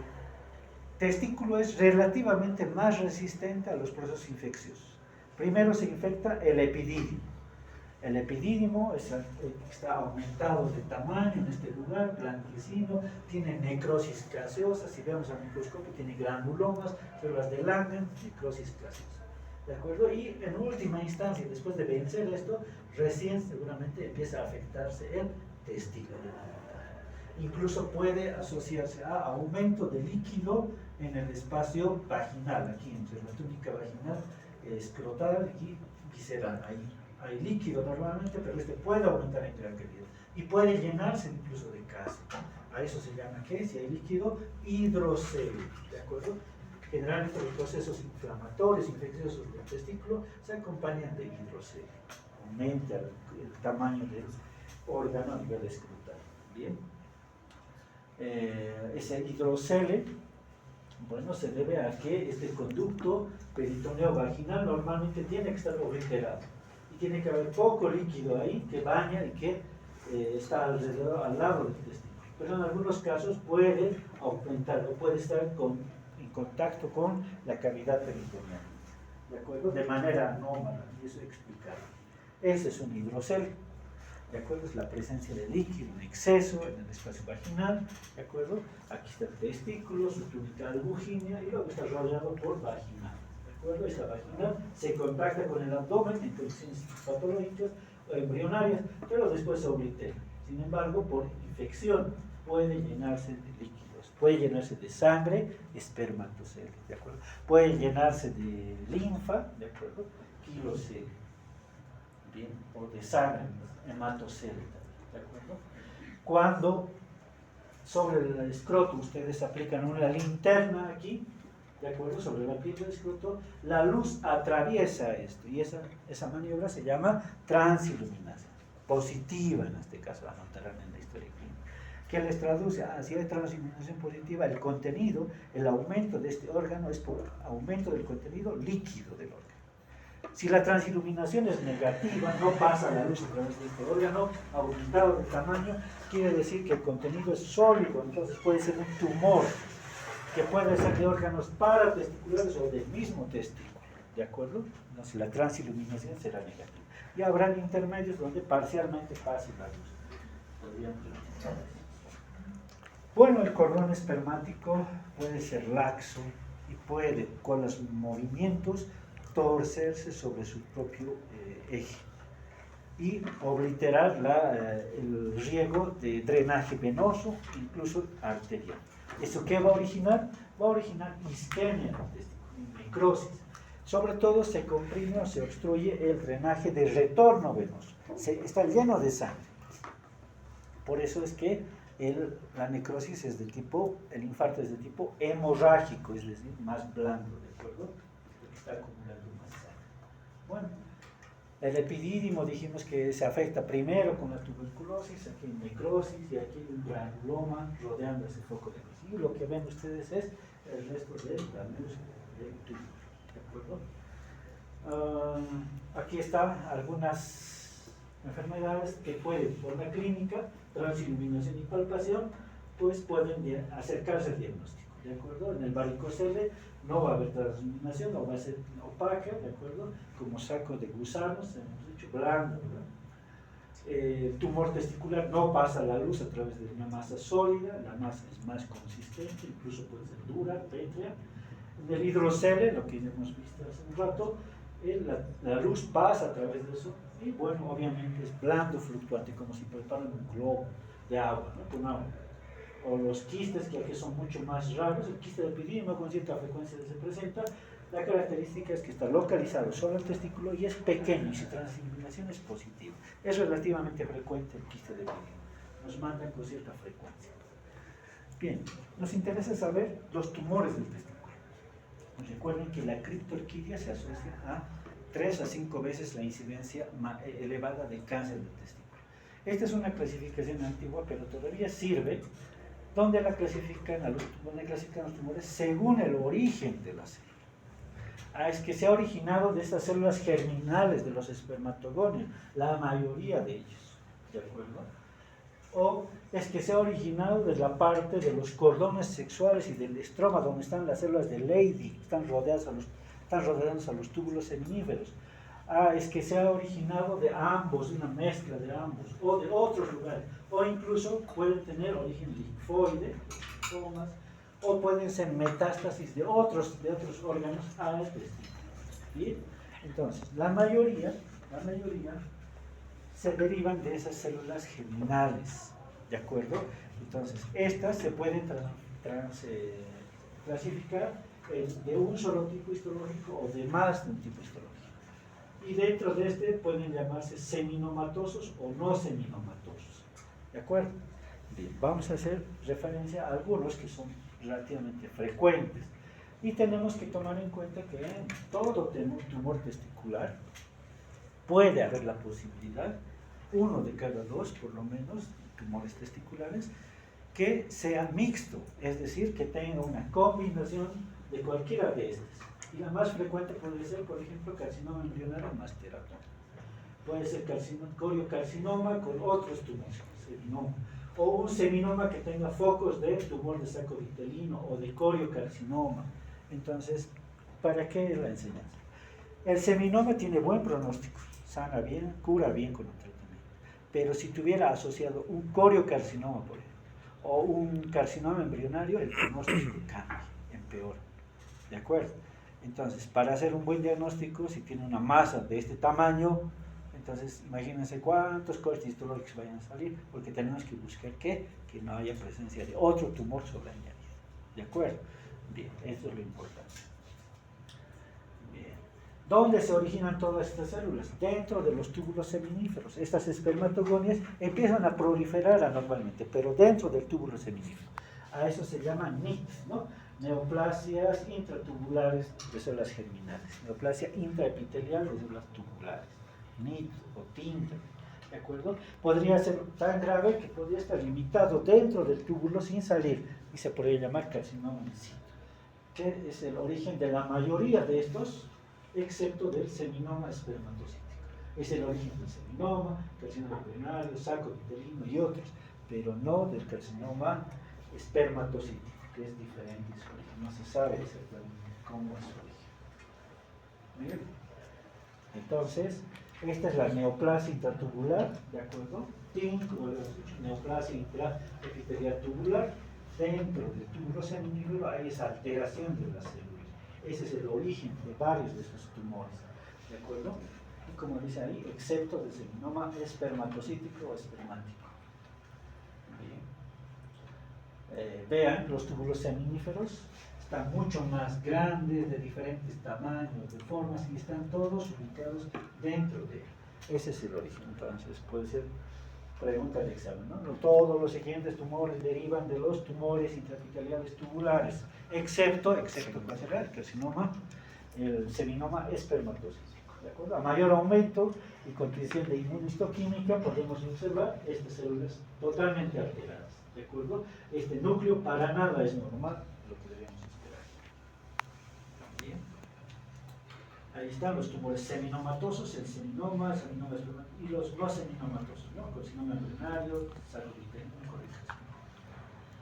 testículo es relativamente más resistente a los procesos infecciosos. Primero se infecta el epidídimo. El epidídimo está aumentado de tamaño en este lugar, blanquecino, tiene necrosis gaseosa, si vemos al microscopio tiene granulomas, células de Langhans, necrosis gaseosa. ¿De acuerdo? Y en última instancia, después de vencer esto, recién seguramente empieza a afectarse el testículo. Incluso puede asociarse a aumento de líquido en el espacio vaginal, aquí entre la túnica vaginal, escrotal, aquí visceral. Hay líquido normalmente, pero este puede aumentar en gran cantidad y puede llenarse incluso de calcio. A eso se llama, ¿qué? Si hay líquido, hidrocele, ¿de acuerdo? Generalmente los procesos inflamatorios, infecciosos del testículo se acompañan de hidrocele. Aumenta el tamaño del órgano a nivel escrotal. Bien. Ese hidrocele, bueno, se debe a que este conducto peritoneo vaginal normalmente tiene que estar obliterado y tiene que haber poco líquido ahí que baña y que está alrededor, al lado del testículo. Pero en algunos casos puede aumentar o puede estar en contacto con la cavidad peritoneal, ¿de acuerdo? De manera anómala, y eso explicado. Ese es un hidrocele, ¿de acuerdo? Es la presencia de líquido en exceso en el espacio vaginal, ¿de acuerdo? Aquí está el testículo, su túnica albuginea, y luego está rodeado por vagina, ¿de acuerdo? Esta vagina se contacta con el abdomen en condiciones patológicas o embrionarias, pero después se oblitera. Sin embargo, por infección puede llenarse de líquidos, puede llenarse de sangre, espermatocele, ¿de acuerdo? Puede llenarse de linfa, ¿de acuerdo? Quilocele, bien, o de sangre, hematocele, ¿de acuerdo? Cuando sobre el escroto ustedes aplican una linterna aquí, ¿de acuerdo? Sobre la piel del escroto, la luz atraviesa esto, y esa maniobra se llama transiluminación, positiva en este caso, anotarán en la historia clínica, que les traduce, si hay transiluminación positiva, el contenido, el aumento de este órgano es por aumento del contenido líquido del órgano. Si la transiluminación es negativa, no pasa la luz a través de este órgano, aumentado de tamaño, quiere decir que el contenido es sólido, entonces puede ser un tumor, que puede ser de órganos paratesticulares o del mismo testículo, ¿de acuerdo? Entonces la transiluminación será negativa. Y habrá intermedios donde parcialmente pase la luz. Bueno, el cordón espermático puede ser laxo y puede, con los movimientos, torcerse sobre su propio eje y obliterar el riego de drenaje venoso, incluso arterial. ¿Eso qué va a originar? Va a originar isquemia, necrosis. Sobre todo se comprime o se obstruye el drenaje de retorno venoso. Está lleno de sangre. Por eso es que la necrosis es de tipo, el infarto es de tipo hemorrágico, es decir, más blando, ¿de acuerdo? Porque está acumulando más sangre. Bueno, el epidídimo dijimos que se afecta primero con la tuberculosis, aquí hay necrosis y aquí hay un granuloma rodeando ese foco de luz. Y lo que ven ustedes es el resto de la luz del tumor, ¿de acuerdo? Aquí están algunas enfermedades que pueden, por la clínica, transiluminación y palpación, pues pueden acercarse al diagnóstico, ¿de acuerdo? En el varicocele no va a haber transiluminación, no va a ser opaca, ¿de acuerdo? Como saco de gusanos, hemos dicho, blando, ¿verdad? El tumor testicular no pasa la luz a través de una masa sólida, la masa es más consistente, incluso puede ser dura, pétrea. En el hidrocele, lo que ya hemos visto hace un rato, la luz pasa a través de eso y bueno, obviamente es blando, fluctuante, como si preparan un globo de agua, ¿no? Con agua. O los quistes, que aquí son mucho más raros, el quiste de epidídimo con cierta frecuencia se presenta, la característica es que está localizado solo el testículo y es pequeño y su transiluminación es positiva. Es relativamente frecuente el quiste de epidídimo, nos mandan con cierta frecuencia. Bien, nos interesa saber los tumores del testículo. Recuerden que la criptorquidia se asocia a 3 a 5 veces la incidencia elevada de cáncer del testículo. Esta es una clasificación antigua, pero todavía sirve, donde clasifican los tumores según el origen de la célula. Es que se ha originado de estas células germinales de los espermatogonios, la mayoría de ellos, ¿de acuerdo? O es que se ha originado de la parte de los cordones sexuales y del estroma, donde están las células de Leydig, están rodeadas a los túbulos seminíferos. Es que se ha originado de ambos, una mezcla de ambos, o de otros lugares, o incluso pueden tener origen linfoide, o pueden ser metástasis de otros órganos al testículo. ¿Bien? Entonces, la mayoría se derivan de esas células germinales, ¿de acuerdo? Entonces, estas se pueden clasificar de un solo tipo histológico o de más de un tipo histológico. Y dentro de este pueden llamarse seminomatosos o no seminomatosos, ¿de acuerdo? Bien, vamos a hacer referencia a algunos que son relativamente frecuentes. Y tenemos que tomar en cuenta que en todo tumor testicular puede haber la posibilidad, 1 de cada 2 por lo menos, tumores testiculares, que sea mixto, es decir, que tenga una combinación de cualquiera de estas. Y la más frecuente puede ser, por ejemplo, carcinoma embrionario más teratoma. Puede ser coriocarcinoma con otros tumores, seminoma. O un seminoma que tenga focos de tumor de saco vitelino o de coriocarcinoma. Entonces, ¿para qué es la enseñanza? El seminoma tiene buen pronóstico, sana bien, cura bien con el tratamiento. Pero si tuviera asociado un coriocarcinoma, por ejemplo, o un carcinoma embrionario, el pronóstico cambia, empeora. ¿De acuerdo? Entonces, para hacer un buen diagnóstico, si tiene una masa de este tamaño, entonces imagínense cuántos cortes histológicos vayan a salir, porque tenemos que buscar que no haya presencia de otro tumor sobreañadido. ¿De acuerdo? Bien, eso es lo importante. Bien. ¿Dónde se originan todas estas células? Dentro de los túbulos seminíferos. Estas espermatogonias empiezan a proliferar anormalmente, pero dentro del túbulo seminífero. A eso se llama NIT, ¿no? Neoplasias intratubulares de células germinales, neoplasia intraepitelial de células tubulares, NIT o TINTA, ¿de acuerdo? Podría ser tan grave que podría estar limitado dentro del túbulo sin salir y se podría llamar carcinoma in situ, que es el origen de la mayoría de estos excepto del seminoma espermatocítico. Es el origen del seminoma, carcinoma embrionario, saco vitelino y otros, pero no del carcinoma espermatocítico, que es diferente su origen. No se sabe exactamente cómo es su origen. Bien. Entonces, esta es la neoplasia intratubular, ¿de acuerdo? Neoplasia intraepitelial tubular. Dentro del túbulo seminífero hay esa alteración de las células. Ese es el origen de varios de esos tumores, ¿de acuerdo? Y como dice ahí, excepto del seminoma espermatocítico o espermático. Bien. Vean, los túbulos seminíferos están mucho más grandes, de diferentes tamaños, de formas, y están todos ubicados dentro de él. Ese es el origen. Entonces, puede ser pregunta de examen, ¿no? Todos los siguientes tumores derivan de los tumores intraepiteliales tubulares, excepto ¿cuál será? El carcinoma, el seminoma espermatocítico, ¿de acuerdo? A mayor aumento y condición de inmunistoquímica podemos observar estas células totalmente alteradas, ¿de acuerdo? Este núcleo para nada es normal, lo que debemos esperar. Bien. Ahí están los tumores seminomatosos, el seminoma espermatocítico, y los no seminomatosos, ¿no? Carcinoma embrionario, saco vitelino, correcto.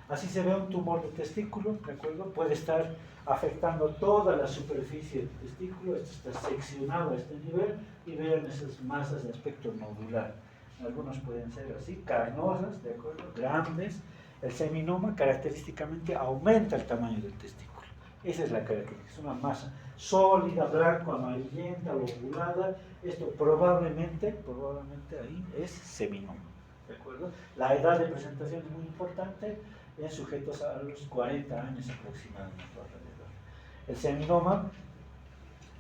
Así se ve un tumor de testículo, ¿de acuerdo? Puede estar afectando toda la superficie del testículo, esto está seccionado a este nivel, y vean esas masas de aspecto nodular. Algunos pueden ser así, carnosas, ¿de acuerdo? Grandes. El seminoma característicamente aumenta el tamaño del testículo. Esa es la característica, es una masa sólida, blanco, amarillenta, lobulada. Esto probablemente ahí es seminoma, ¿de acuerdo? La edad de presentación es muy importante en sujetos a los 40 años aproximadamente. El seminoma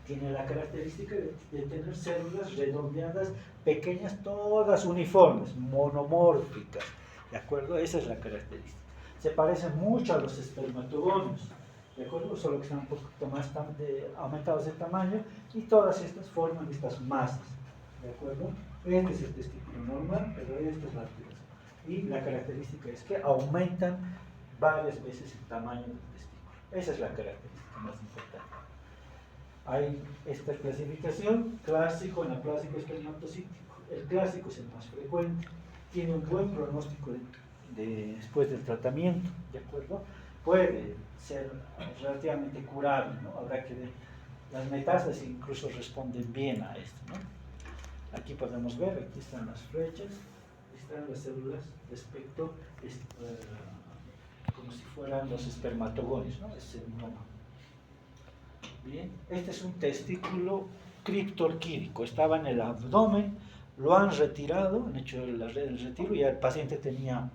tiene la característica de tener células redondeadas, pequeñas, todas uniformes, monomórficas, ¿de acuerdo? Esa es la característica. Se parecen mucho a los espermatogonios, ¿de acuerdo? Solo que están un poquito más aumentados de tamaño, y todas estas forman estas masas, ¿de acuerdo? Este es el testículo normal, pero esta es la alteración. Y la característica es que aumentan varias veces el tamaño del testículo. Esa es la característica más importante. Hay esta clasificación: clásico, anaplásico, espermatocítico. El clásico es el más frecuente, tiene un buen pronóstico después del tratamiento, ¿de acuerdo? Puede ser relativamente curable, ¿no? Habrá que ver. Las metástasis incluso responden bien a esto, ¿no? Aquí podemos ver, aquí están las flechas, están las células de aspecto como si fueran los espermatogonios, ¿no? Es seminoma. Bien, este es un testículo criptorquídico, estaba en el abdomen, lo han retirado, han hecho el retiro, y el paciente tenía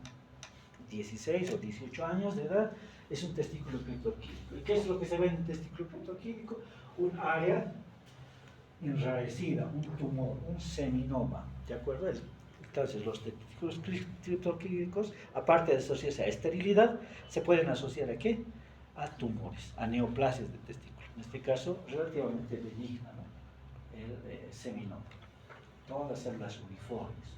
16 o 18 años de edad. Es un testículo criptorquídico. ¿Y qué es lo que se ve en el testículo criptorquídico? Un área enrarecida, un tumor, un seminoma, ¿de acuerdo? Entonces, los testículos criptorquídicos, aparte de asociarse a esterilidad, se pueden asociar ¿a qué? A tumores, a neoplasias de testículo. En este caso, relativamente benigna, ¿no? El seminoma. Todas las células uniformes.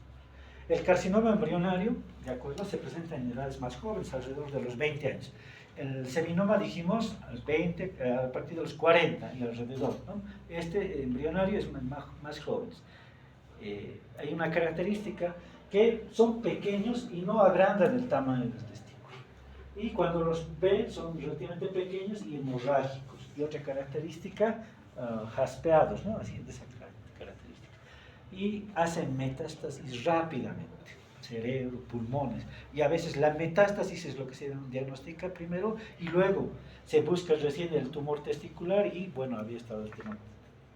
El carcinoma embrionario, ¿de acuerdo?, se presenta en edades más jóvenes, alrededor de los 20 años. El seminoma, dijimos, a partir de los 40 y alrededor, ¿no? Este embrionario es más joven. Hay una característica que son pequeños y no agrandan el tamaño del testículo. Y cuando los ven son relativamente pequeños y hemorrágicos. Y otra característica, jaspeados, ¿no? Así, de esa característica. Y hacen metástasis rápidamente. Cerebro, pulmones, y a veces la metástasis es lo que se diagnostica primero, y luego se busca recién el tumor testicular, y bueno, había estado el tema,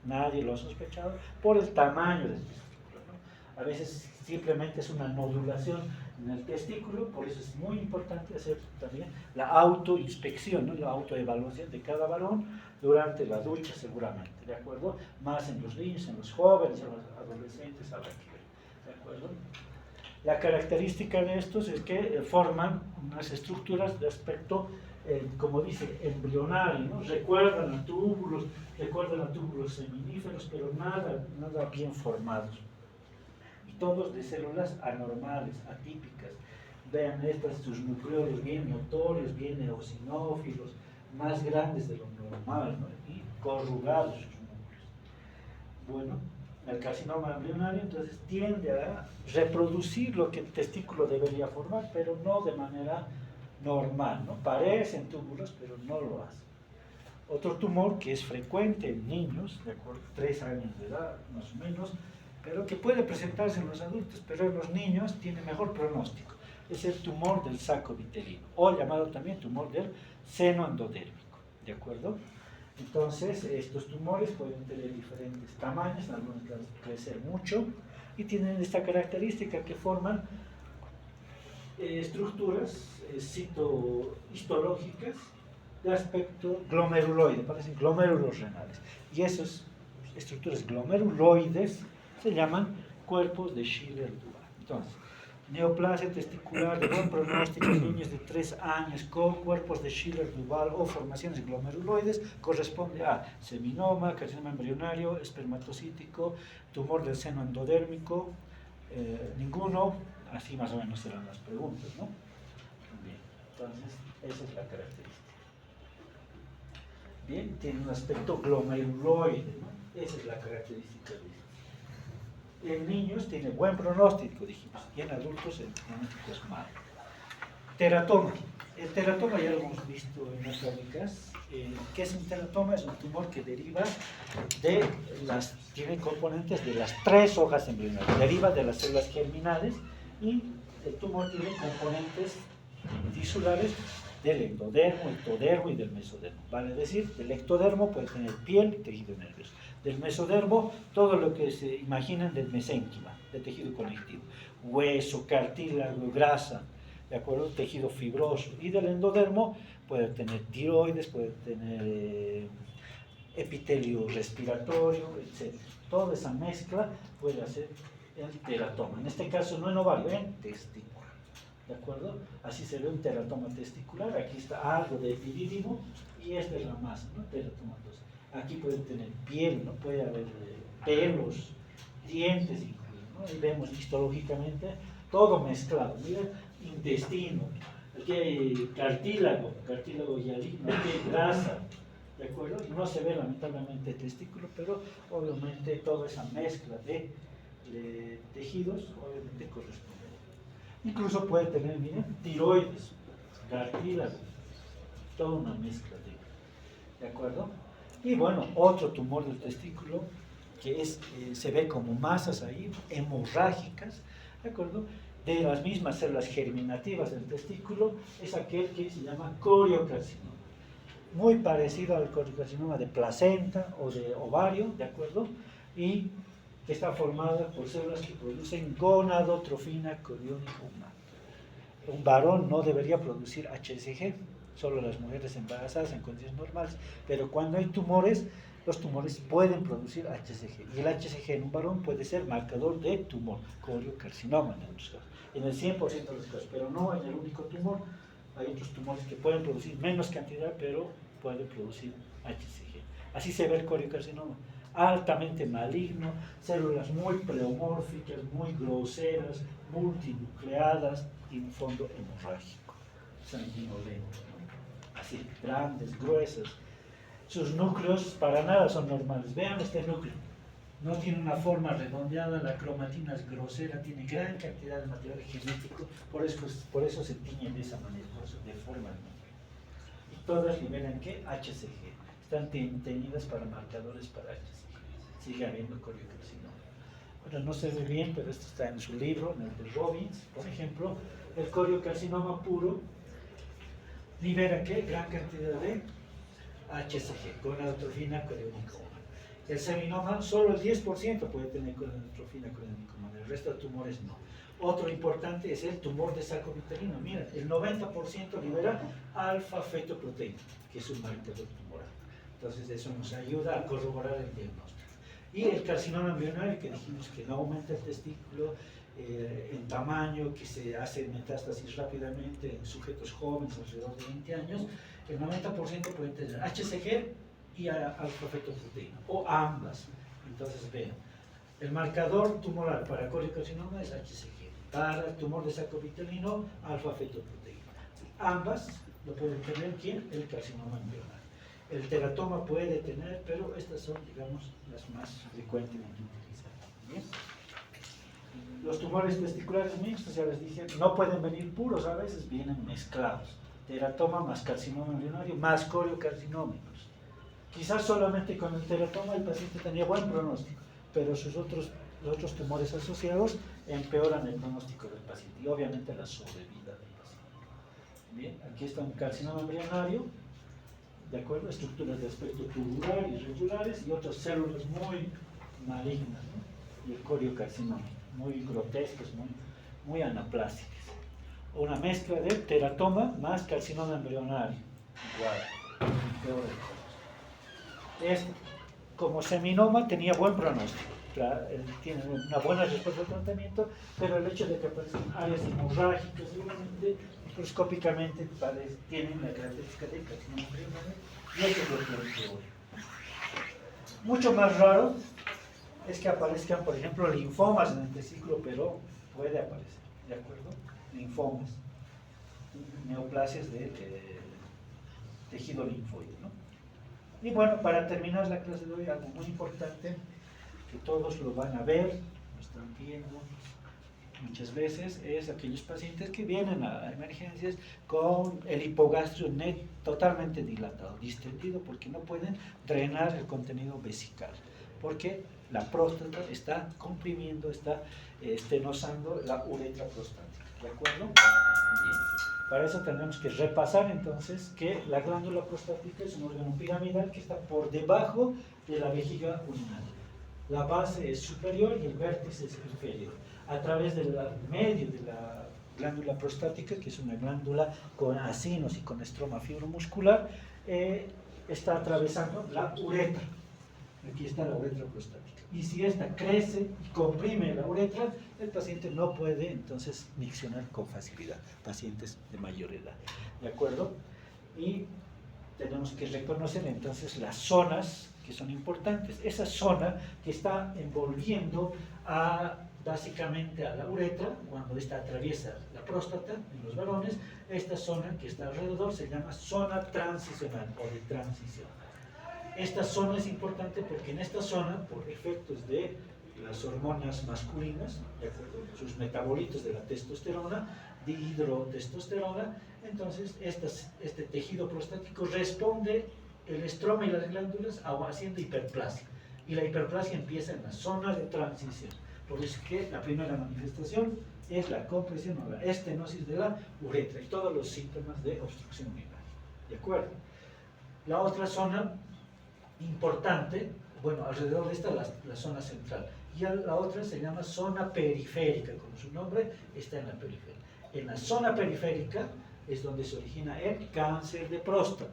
nadie lo ha sospechado por el tamaño del testículo, ¿no? A veces simplemente es una nodulación en el testículo, por eso es muy importante hacer también la autoinspección, ¿no? La autoevaluación de cada varón durante la ducha, seguramente, ¿de acuerdo? Más en los niños, en los jóvenes, en los adolescentes, habrá que ver, ¿de acuerdo? La característica de estos es que forman unas estructuras de aspecto, como dice, embrionario, ¿no? Recuerdan a túbulos seminíferos, pero nada bien formados. Y todos de células anormales, atípicas. Vean sus nucleolos bien notorios, bien eosinófilos, más grandes de lo normal, ¿no? Y corrugados sus núcleos. bueno, el carcinoma embrionario entonces tiende a reproducir lo que el testículo debería formar, pero no de manera normal, ¿no? Parecen túbulos, pero no lo hace. Otro tumor que es frecuente en niños, de acuerdo, 3 años de edad más o menos, pero que puede presentarse en los adultos, pero en los niños tiene mejor pronóstico. Es el tumor del saco vitelino, o llamado también tumor del seno endodérmico, ¿de acuerdo? Entonces, estos tumores pueden tener diferentes tamaños, en algunos casos crecer mucho, y tienen esta característica que forman estructuras histológicas de aspecto glomeruloide, parecen glomérulos renales. Y esas estructuras glomeruloides se llaman cuerpos de Schiller-Duval. Entonces, neoplasia testicular de buen pronóstico en niños de 3 años con cuerpos de Schiller-Duval o formaciones glomeruloides corresponde a seminoma, carcinoma embrionario, espermatocítico, tumor del seno endodérmico, ninguno, así más o menos serán las preguntas, ¿no? Bien, entonces esa es la característica. Bien, tiene un aspecto glomeruloide, ¿no? Esa es la característica de en niños tiene buen pronóstico, dijimos, y en adultos el pronóstico es malo. Teratoma. El teratoma ya lo hemos visto en las crónicas. ¿Qué es un teratoma? Es un tumor que deriva de tiene componentes de las 3 hojas embrionarias, deriva de las células germinales y el tumor tiene componentes tisulares del endodermo, ectodermo y del mesodermo. Vale decir, del ectodermo puede tener piel y tejido nervioso. Del mesodermo, todo lo que se imaginan del mesénquima, del tejido conectivo. Hueso, cartílago, grasa, ¿de acuerdo? Tejido fibroso. Y del endodermo puede tener tiroides, puede tener epitelio respiratorio, etc. Toda esa mezcla puede hacer el teratoma. En este caso no en ovario, en testículo. ¿De acuerdo? Así se ve un teratoma testicular. Aquí está algo de epidídimo y esta es la masa, ¿no? Teratoma. Aquí pueden tener piel, ¿no? Puede haber pelos, dientes incluso, ¿no? Y vemos histológicamente todo mezclado. Miren, intestino, aquí hay cartílago hialino, aquí hay grasa, ¿de acuerdo? Y no se ve lamentablemente el testículo, pero obviamente toda esa mezcla de tejidos obviamente corresponde. Incluso puede tener, miren, tiroides, cartílago, toda una mezcla ¿de acuerdo? Y bueno, otro tumor del testículo que se ve como masas ahí, hemorrágicas, ¿de acuerdo? De las mismas células germinativas del testículo, es aquel que se llama coriocarcinoma. Muy parecido al coriocarcinoma de placenta o de ovario, ¿de acuerdo? Y que está formada por células que producen gonadotrofina coriónica humana. Un varón no debería producir HCG, solo las mujeres embarazadas en condiciones normales, pero cuando hay tumores, los tumores pueden producir HCG, y el HCG en un varón puede ser marcador de tumor, coriocarcinoma en otros casos, en el 100% de los casos, pero no en el único tumor. Hay otros tumores que pueden producir menos cantidad, pero pueden producir HCG. Así se ve el coriocarcinoma, altamente maligno, células muy pleomórficas, muy groseras, multinucleadas y un fondo hemorrágico, sanguinolento, ¿no? Así, grandes, gruesas. Sus núcleos para nada son normales. Vean este núcleo. No tiene una forma redondeada, la cromatina es grosera, tiene gran cantidad de material genético, por eso se tiñe de esa manera, por eso deforma el núcleo. Y todas liberan ¿qué? HCG. Están teñidas para marcadores para HCG. Sigue habiendo coriocarcinoma. Bueno, no se ve bien, pero esto está en su libro, en el de Robbins, por ejemplo. El coriocarcinoma puro libera ¿qué? Gran cantidad de HCG, gonadotrofina coriónica humana. El seminoma, solo el 10% puede tener gonadotrofina coriónica humana, el resto de tumores no. Otro importante es el tumor de saco vitelino. Mira, el 90% libera alfa-fetoproteína, que es un marcador tumoral. Entonces eso nos ayuda a corroborar el diagnóstico. Y el carcinoma embrionario, que dijimos que no aumenta el testículo en tamaño, que se hace metástasis rápidamente en sujetos jóvenes, alrededor de 20 años, el 90% puede tener HCG y alfa-fetoproteína, o ambas. Entonces vean, el marcador tumoral para coriocarcinoma es HCG, para el tumor de saco vitelino, alfa-fetoproteína. Ambas lo pueden tener ¿quién? El carcinoma embrionario. El teratoma puede tener, pero estas son, digamos, las más frecuentemente utilizadas. ¿Bien? Los tumores testiculares mixtos, ya les dije, no pueden venir puros, a veces vienen mezclados. Teratoma más carcinoma embrionario más coriocarcinómicos. Quizás solamente con el teratoma el paciente tenía buen pronóstico, pero los otros tumores asociados empeoran el pronóstico del paciente y obviamente la sobrevida del paciente. Bien, aquí está un carcinoma embrionario, de acuerdo, estructuras de aspecto tubular, irregulares y otras células muy malignas, ¿no? Y el coriocarcinoma, muy grotescos, muy anaplásicos. Una mezcla de teratoma más carcinoma embrionario. Igual, peor de todos. Este, como seminoma, tenía buen pronóstico. Tiene una buena respuesta al tratamiento, pero el hecho de que aparecen áreas hemorrágicas, seguramente, microscópicamente, tienen la característica de carcinoma embrionario, y eso es lo que hoy. Mucho más raro es que aparezcan, por ejemplo, linfomas en el testículo, pero puede aparecer, ¿de acuerdo? Linfomas, neoplasias de tejido linfoide, ¿no? Y bueno, para terminar la clase de hoy, algo muy importante, que todos lo van a ver, lo están viendo muchas veces, es aquellos pacientes que vienen a emergencias con el hipogastrio totalmente dilatado, distendido, porque no pueden drenar el contenido vesical, porque la próstata está comprimiendo, está estenosando la uretra prostática, ¿de acuerdo? Bien. Para eso tenemos que repasar entonces que la glándula prostática es un órgano piramidal que está por debajo de la vejiga urinaria. La base es superior y el vértice es inferior. A través del medio de la glándula prostática, que es una glándula con acinos y con estroma fibromuscular, está atravesando la uretra. Aquí está la uretra prostática. Y si esta crece y comprime la uretra, el paciente no puede entonces miccionar con facilidad. Pacientes de mayor edad. ¿De acuerdo? Y tenemos que reconocer entonces las zonas que son importantes. Esa zona que está envolviendo básicamente a la uretra, cuando esta atraviesa la próstata en los varones, esta zona que está alrededor se llama zona transicional o de transición. Esta zona es importante porque en esta zona, por efectos de las hormonas masculinas, ¿de acuerdo?, sus metabolitos de la testosterona, dihidrotestosterona, entonces este tejido prostático responde el estroma y las glándulas haciendo hiperplasia. Y la hiperplasia empieza en la zona de transición. Por eso que la primera manifestación es la compresión o la estenosis de la uretra y todos los síntomas de obstrucción urinaria. ¿De acuerdo? La otra zona importante, bueno, alrededor de esta la zona central. Y la otra se llama zona periférica, como su nombre está en la periferia. En la zona periférica es donde se origina el cáncer de próstata.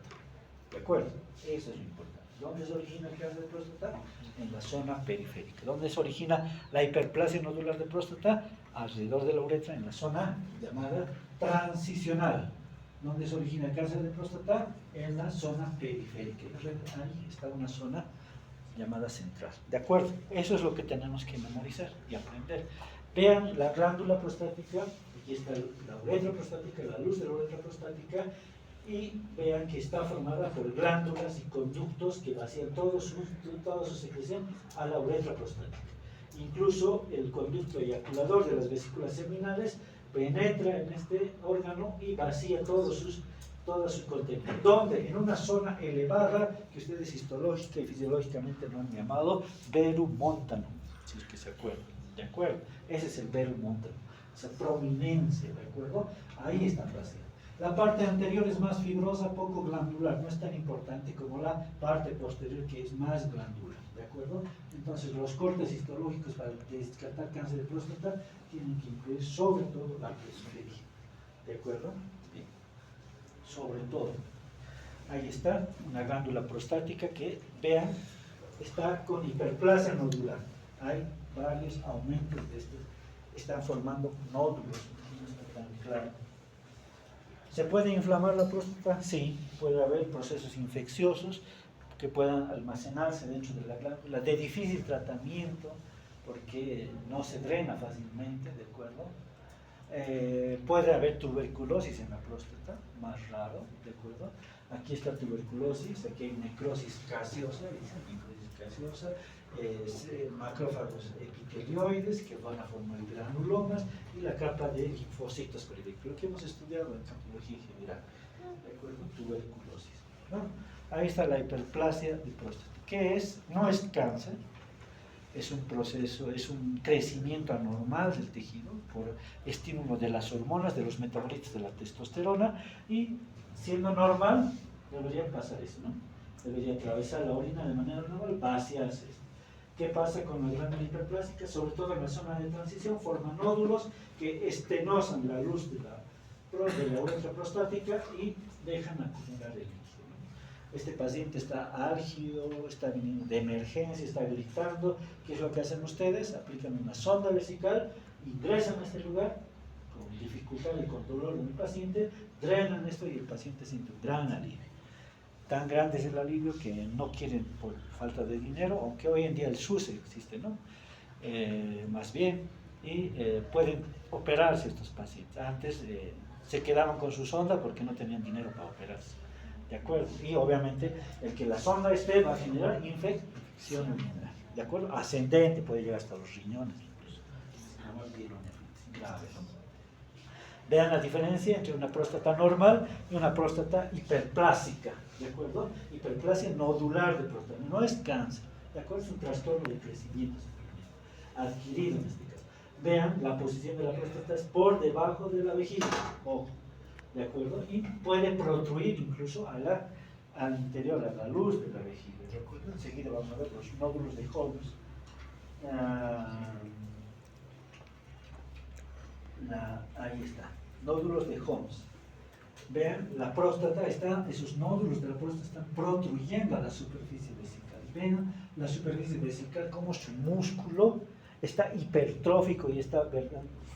¿De acuerdo? Eso es lo importante. ¿Dónde se origina el cáncer de próstata? En la zona periférica. ¿Dónde se origina la hiperplasia nodular de próstata? Alrededor de la uretra, en la zona llamada transicional. ¿Dónde se origina el cáncer de próstata? En la zona periférica. Ahí está una zona llamada central. ¿De acuerdo? Eso es lo que tenemos que memorizar y aprender. Vean la glándula prostática, aquí está la uretra prostática, la luz de la uretra prostática, y vean que está formada por glándulas y conductos que vacían toda su secreción a la uretra prostática. Incluso el conducto eyaculador de las vesículas seminales penetra en este órgano y vacía todo su contenido. ¿Dónde? En una zona elevada que ustedes histológica y fisiológicamente no han llamado verum montanum, si es que se acuerdan. ¿De acuerdo? Ese es el verum montanum, esa prominencia, ¿de acuerdo? Ahí está vacía. La parte anterior es más fibrosa, poco glandular, no es tan importante como la parte posterior que es más glandular, ¿de acuerdo? Entonces los cortes histológicos para descartar cáncer de próstata tienen que incluir sobre todo la periferia, ¿de acuerdo? Bien. Sobre todo. Ahí está, una glándula prostática que, vean, está con hiperplasia nodular. Hay varios aumentos de estos, están formando nódulos, no está tan claro. ¿Se puede inflamar la próstata? Sí, puede haber procesos infecciosos que puedan almacenarse dentro de la glándula, de difícil tratamiento, porque no se drena fácilmente, ¿de acuerdo? Puede haber tuberculosis en la próstata, más raro, ¿de acuerdo? Aquí está tuberculosis, aquí hay necrosis gaseosa, macrófagos epitelioides que van a formar granulomas y la capa de linfocitos periféricos, lo que hemos estudiado en patología general, ¿de acuerdo? Tuberculosis, ¿no? Ahí está la hiperplasia de próstata. ¿Qué es? No es cáncer, es un proceso, es un crecimiento anormal del tejido por estímulo de las hormonas, de los metabolitos de la testosterona, y siendo normal, debería pasar eso, ¿no? Debería atravesar la orina de manera normal, vaciarse. ¿Qué pasa con la glándula hiperplástica? Sobre todo en la zona de transición, forman nódulos que estenosan la luz de la uretra prostática y dejan acumular el líquido. Este paciente está álgido, está viniendo de emergencia, está gritando. ¿Qué es lo que hacen ustedes? Aplican una sonda vesical, ingresan a este lugar con dificultad y con dolor en el paciente, drenan esto y el paciente siente un gran alivio. Tan grande es el alivio que no quieren por falta de dinero, aunque hoy en día el SUS existe, ¿no? Más bien, y pueden operarse estos pacientes. Antes se quedaban con su sonda porque no tenían dinero para operarse. ¿De acuerdo? Y obviamente el que la sonda esté va a generar infección urinaria. ¿De acuerdo? Ascendente, puede llegar hasta los riñones. Grave, ¿no? Vean la diferencia entre una próstata normal y una próstata hiperplásica. ¿De acuerdo? Hiperplasia nodular de próstata. No es cáncer. ¿De acuerdo? Es un trastorno de crecimiento adquirido en este caso. Vean, la posición de la próstata es por debajo de la vejiga. Ojo. ¿De acuerdo? Y puede protruir incluso al interior, a la luz de la vejiga. ¿De acuerdo? Enseguida vamos a ver los nódulos de Holmes. Ahí está, nódulos de Holmes. Vean, la próstata esos nódulos de la próstata están protruyendo a la superficie vesical. Vean la superficie vesical como su músculo está hipertrófico y está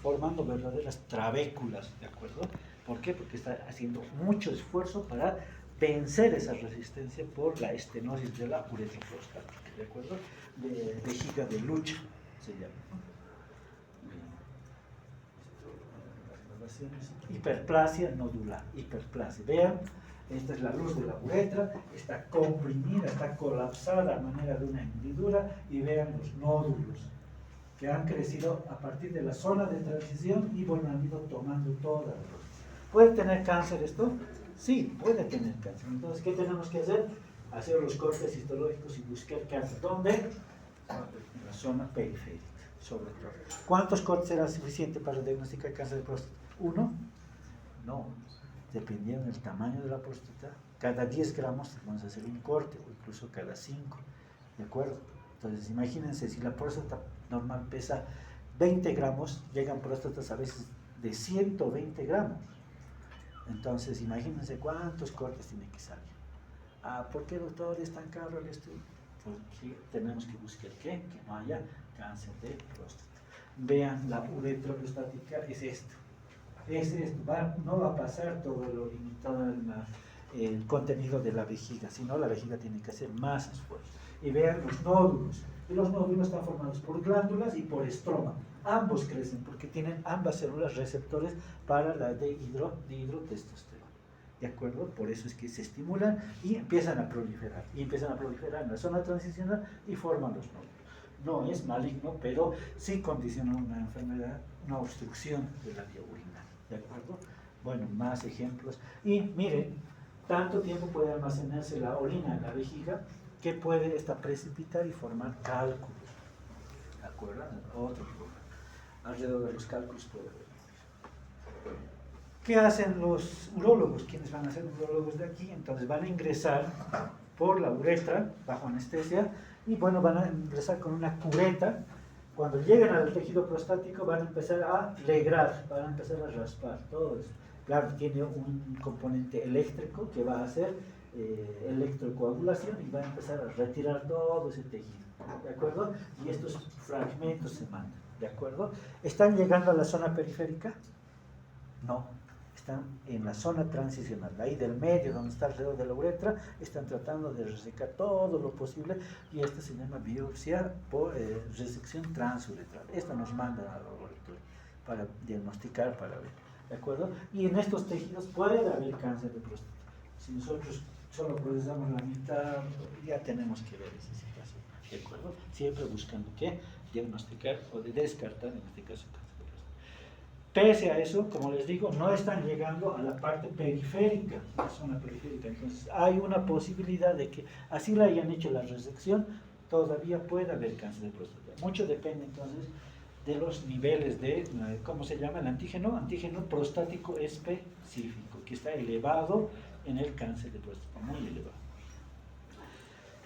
formando verdaderas trabéculas, ¿de acuerdo? ¿Por qué? Porque está haciendo mucho esfuerzo para vencer esa resistencia por la estenosis de la uretra prostática, ¿de acuerdo? De vejiga de lucha se llama. Hiperplasia nodular, hiperplasia. Vean, esta es la luz de la uretra, está comprimida, está colapsada a manera de una hendidura, y vean los nódulos que han crecido a partir de la zona de transición y bueno, han ido tomando toda la luz. ¿Puede tener cáncer esto? Sí, puede tener cáncer. Entonces, ¿qué tenemos que hacer? Hacer los cortes histológicos y buscar cáncer. ¿Dónde? En la zona periférica, sobre todo. ¿Cuántos cortes será suficiente para diagnosticar cáncer de próstata? ¿1? No. Dependiendo del tamaño de la próstata, cada 10 gramos vamos a hacer un corte, o incluso cada 5. ¿De acuerdo? Entonces, imagínense, si la próstata normal pesa 20 gramos, llegan próstatas a veces de 120 gramos. Entonces, imagínense cuántos cortes tiene que salir. ¿Por qué, doctor, es tan caro el estudio? Porque tenemos que buscar que no haya cáncer de próstata. Vean, la uretra prostática es esto. No va a pasar todo el contenido de la vejiga, sino la vejiga tiene que hacer más esfuerzo. Y vean los nódulos. Y los nódulos están formados por glándulas y por estroma. Ambos crecen porque tienen ambas células receptores para la dihidrotestosterona. ¿De acuerdo? Por eso es que se estimulan y empiezan a proliferar. Y empiezan a proliferar en la zona transicional y forman los nódulos. No es maligno, pero sí condiciona una enfermedad, una obstrucción de la vía urinaria. ¿De acuerdo? Bueno, más ejemplos. Y miren, tanto tiempo puede almacenarse la orina en la vejiga que puede precipitar y formar cálculos. ¿De acuerdo? Otro problema. Alrededor de los cálculos puede haber. ¿Qué hacen los urólogos? ¿Quiénes van a ser urólogos de aquí? Entonces van a ingresar por la uretra bajo anestesia y bueno, van a ingresar con una cureta. Cuando lleguen al tejido prostático van a empezar a legrar, van a empezar a raspar todo eso. Claro, tiene un componente eléctrico que va a hacer electrocoagulación y va a empezar a retirar todo ese tejido, ¿de acuerdo? Y estos fragmentos se mandan, ¿de acuerdo? ¿Están llegando a la zona periférica? No, están en la zona transicional, ahí del medio, donde está alrededor de la uretra, están tratando de resecar todo lo posible y se llama biopsia por resección transuretral. Esto nos manda al laboratorio. para diagnosticar, para ver, ¿de acuerdo? Y en estos tejidos puede haber cáncer de próstata. Si nosotros solo procesamos la mitad, ya tenemos que ver esa situación, ¿de acuerdo? Siempre buscando que diagnosticar o de descartar, en este caso, cáncer de próstata. Pese a eso, como les digo, no están llegando a la parte periférica, la zona periférica. Entonces, hay una posibilidad de que, así le hayan hecho la resección, todavía pueda haber cáncer de próstata. Mucho depende, entonces, de los niveles de, ¿cómo se llama? El antígeno prostático específico, que está elevado en el cáncer de próstata, muy elevado.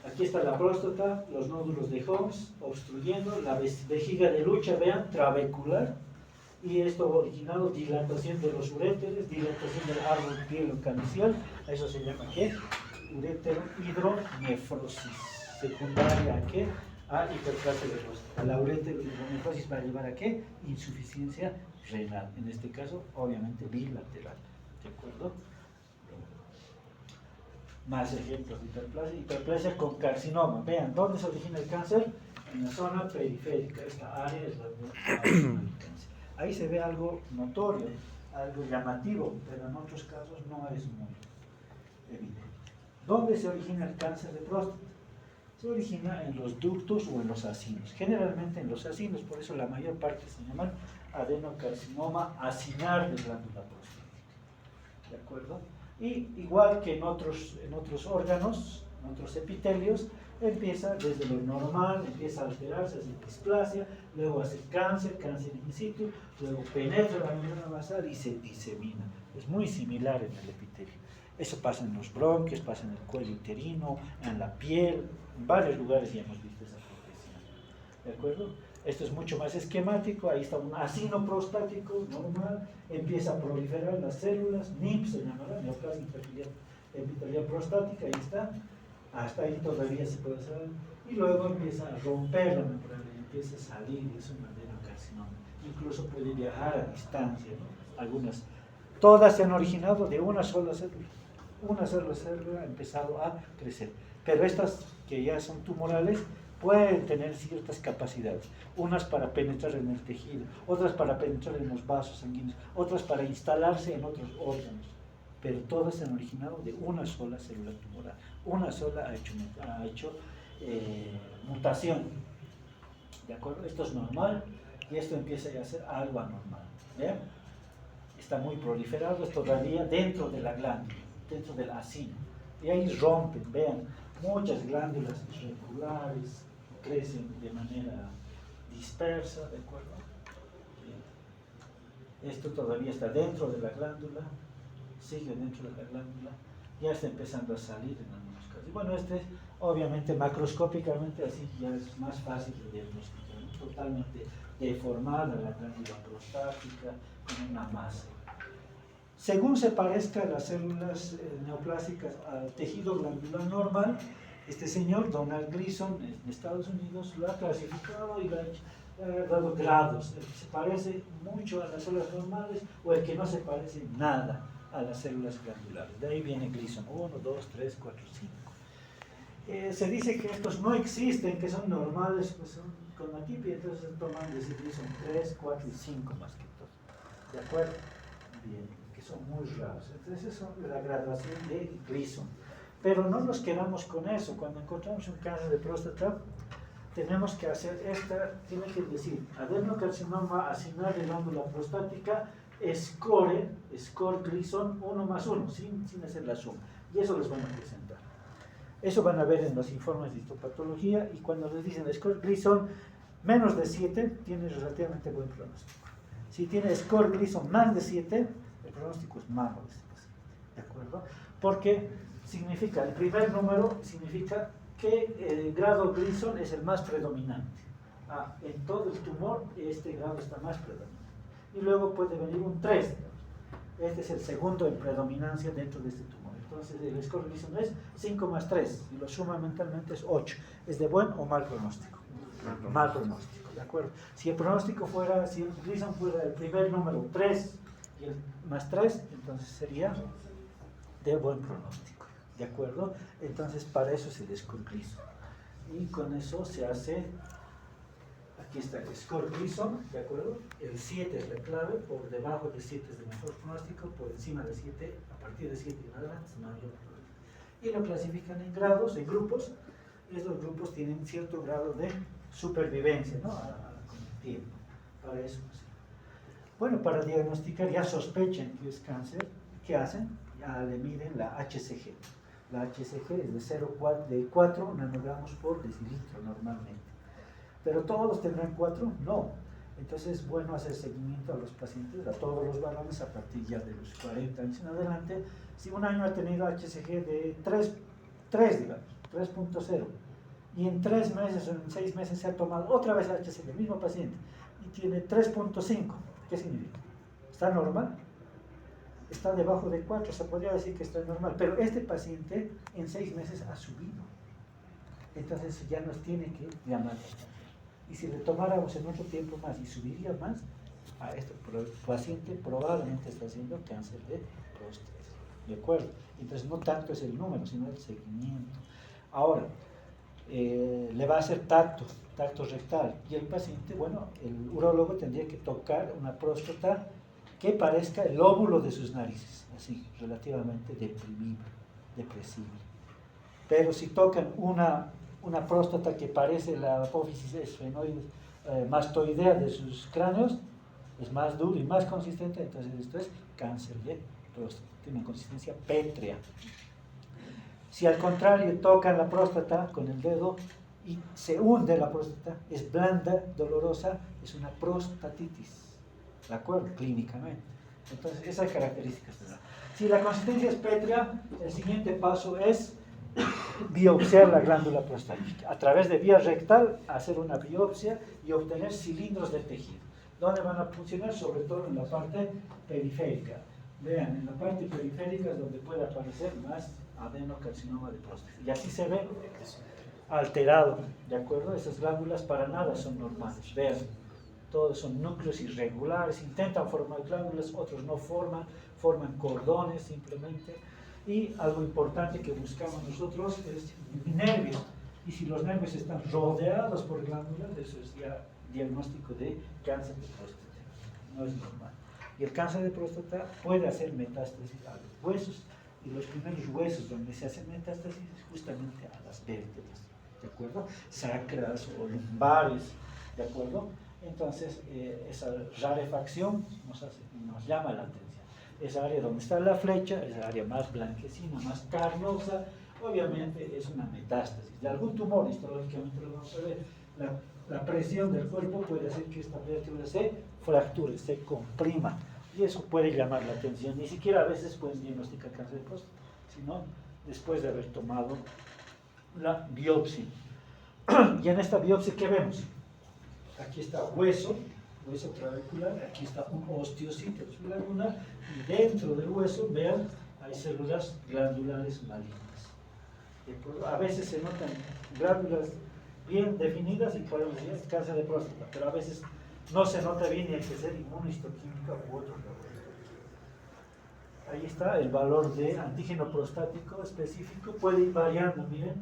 Aquí está la próstata, los nódulos de Holmes obstruyendo, la vejiga de lucha, vean, trabecular, y esto originado dilatación de los uréteres, dilatación del árbol pielocalicial, a eso se llama ¿qué? Urétero hidronefrosis, secundaria ¿a qué? A hiperplasia de próstata. La urétero hidronefrosis va a llevar a ¿qué? Insuficiencia renal, en este caso obviamente bilateral, ¿de acuerdo? Más ejemplos de hiperplasia, hiperplasia con carcinoma. Vean, ¿dónde se origina el cáncer? En la zona periférica, esta área es la del cáncer. Ahí se ve algo notorio, algo llamativo, pero en otros casos no es muy evidente. ¿Dónde se origina el cáncer de próstata? Se origina en los ductos o en los acinos, generalmente en los acinos, por eso la mayor parte se llaman adenocarcinoma acinar de glándula prostática. ¿De acuerdo? Y igual que en otros órganos, en otros epitelios, empieza desde lo normal, empieza a alterarse, hace displasia, luego hace cáncer in situ, luego penetra la membrana basal y se disemina. Es muy similar en el epitelio. Eso pasa en los bronquios, pasa en el cuello uterino, en la piel, en varios lugares ya hemos visto esa progresión. ¿De acuerdo? Esto es mucho más esquemático, ahí está un acino prostático normal, empieza a proliferar las células, NIP se llamará, neoplasia epitelial prostática, ahí está, hasta ahí todavía se puede saber, y luego empieza a romper la membrana, empieza a salir, y es un adenocarcinoma, incluso puede viajar a distancia, ¿no? Algunas, todas se han originado de una sola célula ha empezado a crecer, pero estas que ya son tumorales, pueden tener ciertas capacidades, unas para penetrar en el tejido, otras para penetrar en los vasos sanguíneos, otras para instalarse en otros órganos, pero todas se han originado de una sola célula tumoral, una sola ha hecho mutación, ¿de acuerdo? Esto es normal y esto empieza ya a ser algo anormal, ¿bien? Está muy proliferado, es todavía dentro de la glándula, dentro del acino, y ahí rompen, vean, muchas glándulas irregulares, crecen de manera dispersa, ¿de acuerdo? Bien. Esto todavía está dentro de la glándula, sigue dentro de la glándula, ya está empezando a salir en algunos casos. Y bueno, obviamente macroscópicamente así ya es más fácil de diagnosticar, ¿no? Totalmente deformada la glándula prostática con una masa. Según se parezca a las células neoplásicas al tejido glandular normal, este señor, Donald Gleason, en Estados Unidos, lo ha clasificado y le ha dado grados. El que se parece mucho a las células normales o el que no se parece nada a las células glandulares. De ahí viene Gleason, 1, 2, 3, 4, 5. Se dice que estos no existen, que son normales, pues son con la tipia, entonces toman de Gleason 3, 4 y 5 más que todo. ¿De acuerdo? Bien, que son muy raros. Entonces, eso es la graduación de Gleason. Pero no nos quedamos con eso. Cuando encontramos un cáncer de próstata, tenemos que hacer tiene que decir, adenocarcinoma acinar de glándula prostática, score Gleason 1 más 1, sin hacer la suma. Y eso les van a presentar. Eso van a ver en los informes de histopatología, y cuando les dicen score Gleason menos de 7, tiene relativamente buen pronóstico. Si tiene score Gleason más de 7, el pronóstico es malo de este paciente. ¿De acuerdo? Porque significa, el primer número significa que el grado Gleason es el más predominante. En todo el tumor este grado está más predominante. Y luego puede venir un 3. Este es el segundo en predominancia dentro de este tumor. Entonces el score Gleason es 5 más 3, y lo suma mentalmente es 8. ¿Es de buen o mal pronóstico? Mal pronóstico, ¿de acuerdo? Si el Gleason fuera el primer número 3 y el más 3, entonces sería de buen pronóstico, ¿de acuerdo? Entonces para eso se desconcluye. Y con eso se hace, Aquí está el score Gleason, ¿de acuerdo? El 7 es la clave, por debajo de 7 es de mejor pronóstico, por encima de 7, a partir de 7 y en adelante es mayor pronóstico. Y lo clasifican en grados, en grupos, y estos grupos tienen cierto grado de supervivencia, ¿no? Con el tiempo, para eso. ¿Sí? Bueno, para diagnosticar, ya sospechan que es cáncer, ¿qué hacen? Ya le miden la HCG. La HCG es de 4 nanogramos por decilitro normalmente. ¿Pero todos tendrán 4? No. Entonces es bueno hacer seguimiento a los pacientes, a todos los varones a partir ya de los 40 años en adelante. Si un año ha tenido HCG de 3 digamos, 3.0, y en 3 meses o en 6 meses se ha tomado otra vez HCG, el mismo paciente, y tiene 3.5, ¿qué significa? ¿Está normal? Está debajo de 4, se podría decir que está normal, pero este paciente en 6 meses ha subido. Entonces ya nos tiene que llamar. Y si le tomáramos en otro tiempo más y subiría más, a este paciente probablemente está haciendo cáncer de próstata. ¿De acuerdo? Entonces no tanto es el número, sino el seguimiento. Ahora, le va a hacer tacto rectal, y el paciente, bueno, el urólogo tendría que tocar una próstata que parezca el óvulo de sus narices, así, relativamente depresible. Pero si tocan una próstata que parece la apófisis mastoidea de sus cráneos, es más duro y más consistente, entonces esto es cáncer de próstata, tiene una consistencia pétrea. Si al contrario tocan la próstata con el dedo y se hunde la próstata, es blanda, dolorosa, es una prostatitis, ¿de acuerdo? Clínicamente. Entonces, esas características tendrá. Si la consistencia es pétrea, el siguiente paso es biopsiar la glándula prostática. A través de vía rectal, hacer una biopsia y obtener cilindros de tejido. ¿Dónde van a funcionar? Sobre todo en la parte periférica. Vean, en la parte periférica es donde puede aparecer más adenocarcinoma de próstata. Y así se ve alterado, ¿de acuerdo? Esas glándulas para nada son normales. Vean, todos son núcleos irregulares, intentan formar glándulas, otros no forman cordones simplemente. Y algo importante que buscamos nosotros es nervios. Y si los nervios están rodeados por glándulas, eso es ya diagnóstico de cáncer de próstata. No es normal. Y el cáncer de próstata puede hacer metástasis a los huesos. Y los primeros huesos donde se hace metástasis es justamente a las vértebras, ¿de acuerdo? Sacras o lumbares, ¿de acuerdo? Entonces, esa rarefacción nos llama la atención. Esa área donde está la flecha, esa área más blanquecina, más carnosa, obviamente es una metástasis de algún tumor. Histológicamente lo vamos a ver. La presión del cuerpo puede hacer que esta vértebra se fracture, se comprima, y eso puede llamar la atención. Ni siquiera a veces pueden diagnosticar cáncer de próstata, sino después de haber tomado la biopsia. Y en esta biopsia, ¿qué vemos? Aquí está hueso clavicular, aquí está un osteocito sublagunar, y dentro del hueso, vean, hay células glandulares malignas. A veces se notan glándulas bien definidas y podemos decir es cáncer de próstata, pero a veces no se nota bien y hay que ser inmunohistoquímica u otro. Ahí está el valor de antígeno prostático específico, puede ir variando, miren,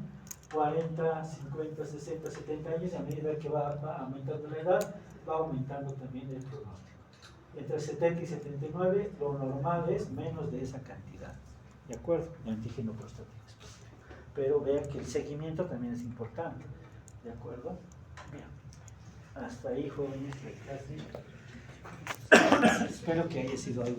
40, 50, 60, 70 años, a medida que va aumentando la edad, va aumentando también el pronóstico. Entre 70 y 79, lo normal es menos de esa cantidad, ¿de acuerdo? De antígeno prostático específico. Pero vean que el seguimiento también es importante, ¿de acuerdo? Bien. Hasta ahí, jóvenes, la clase. Espero que haya sido algo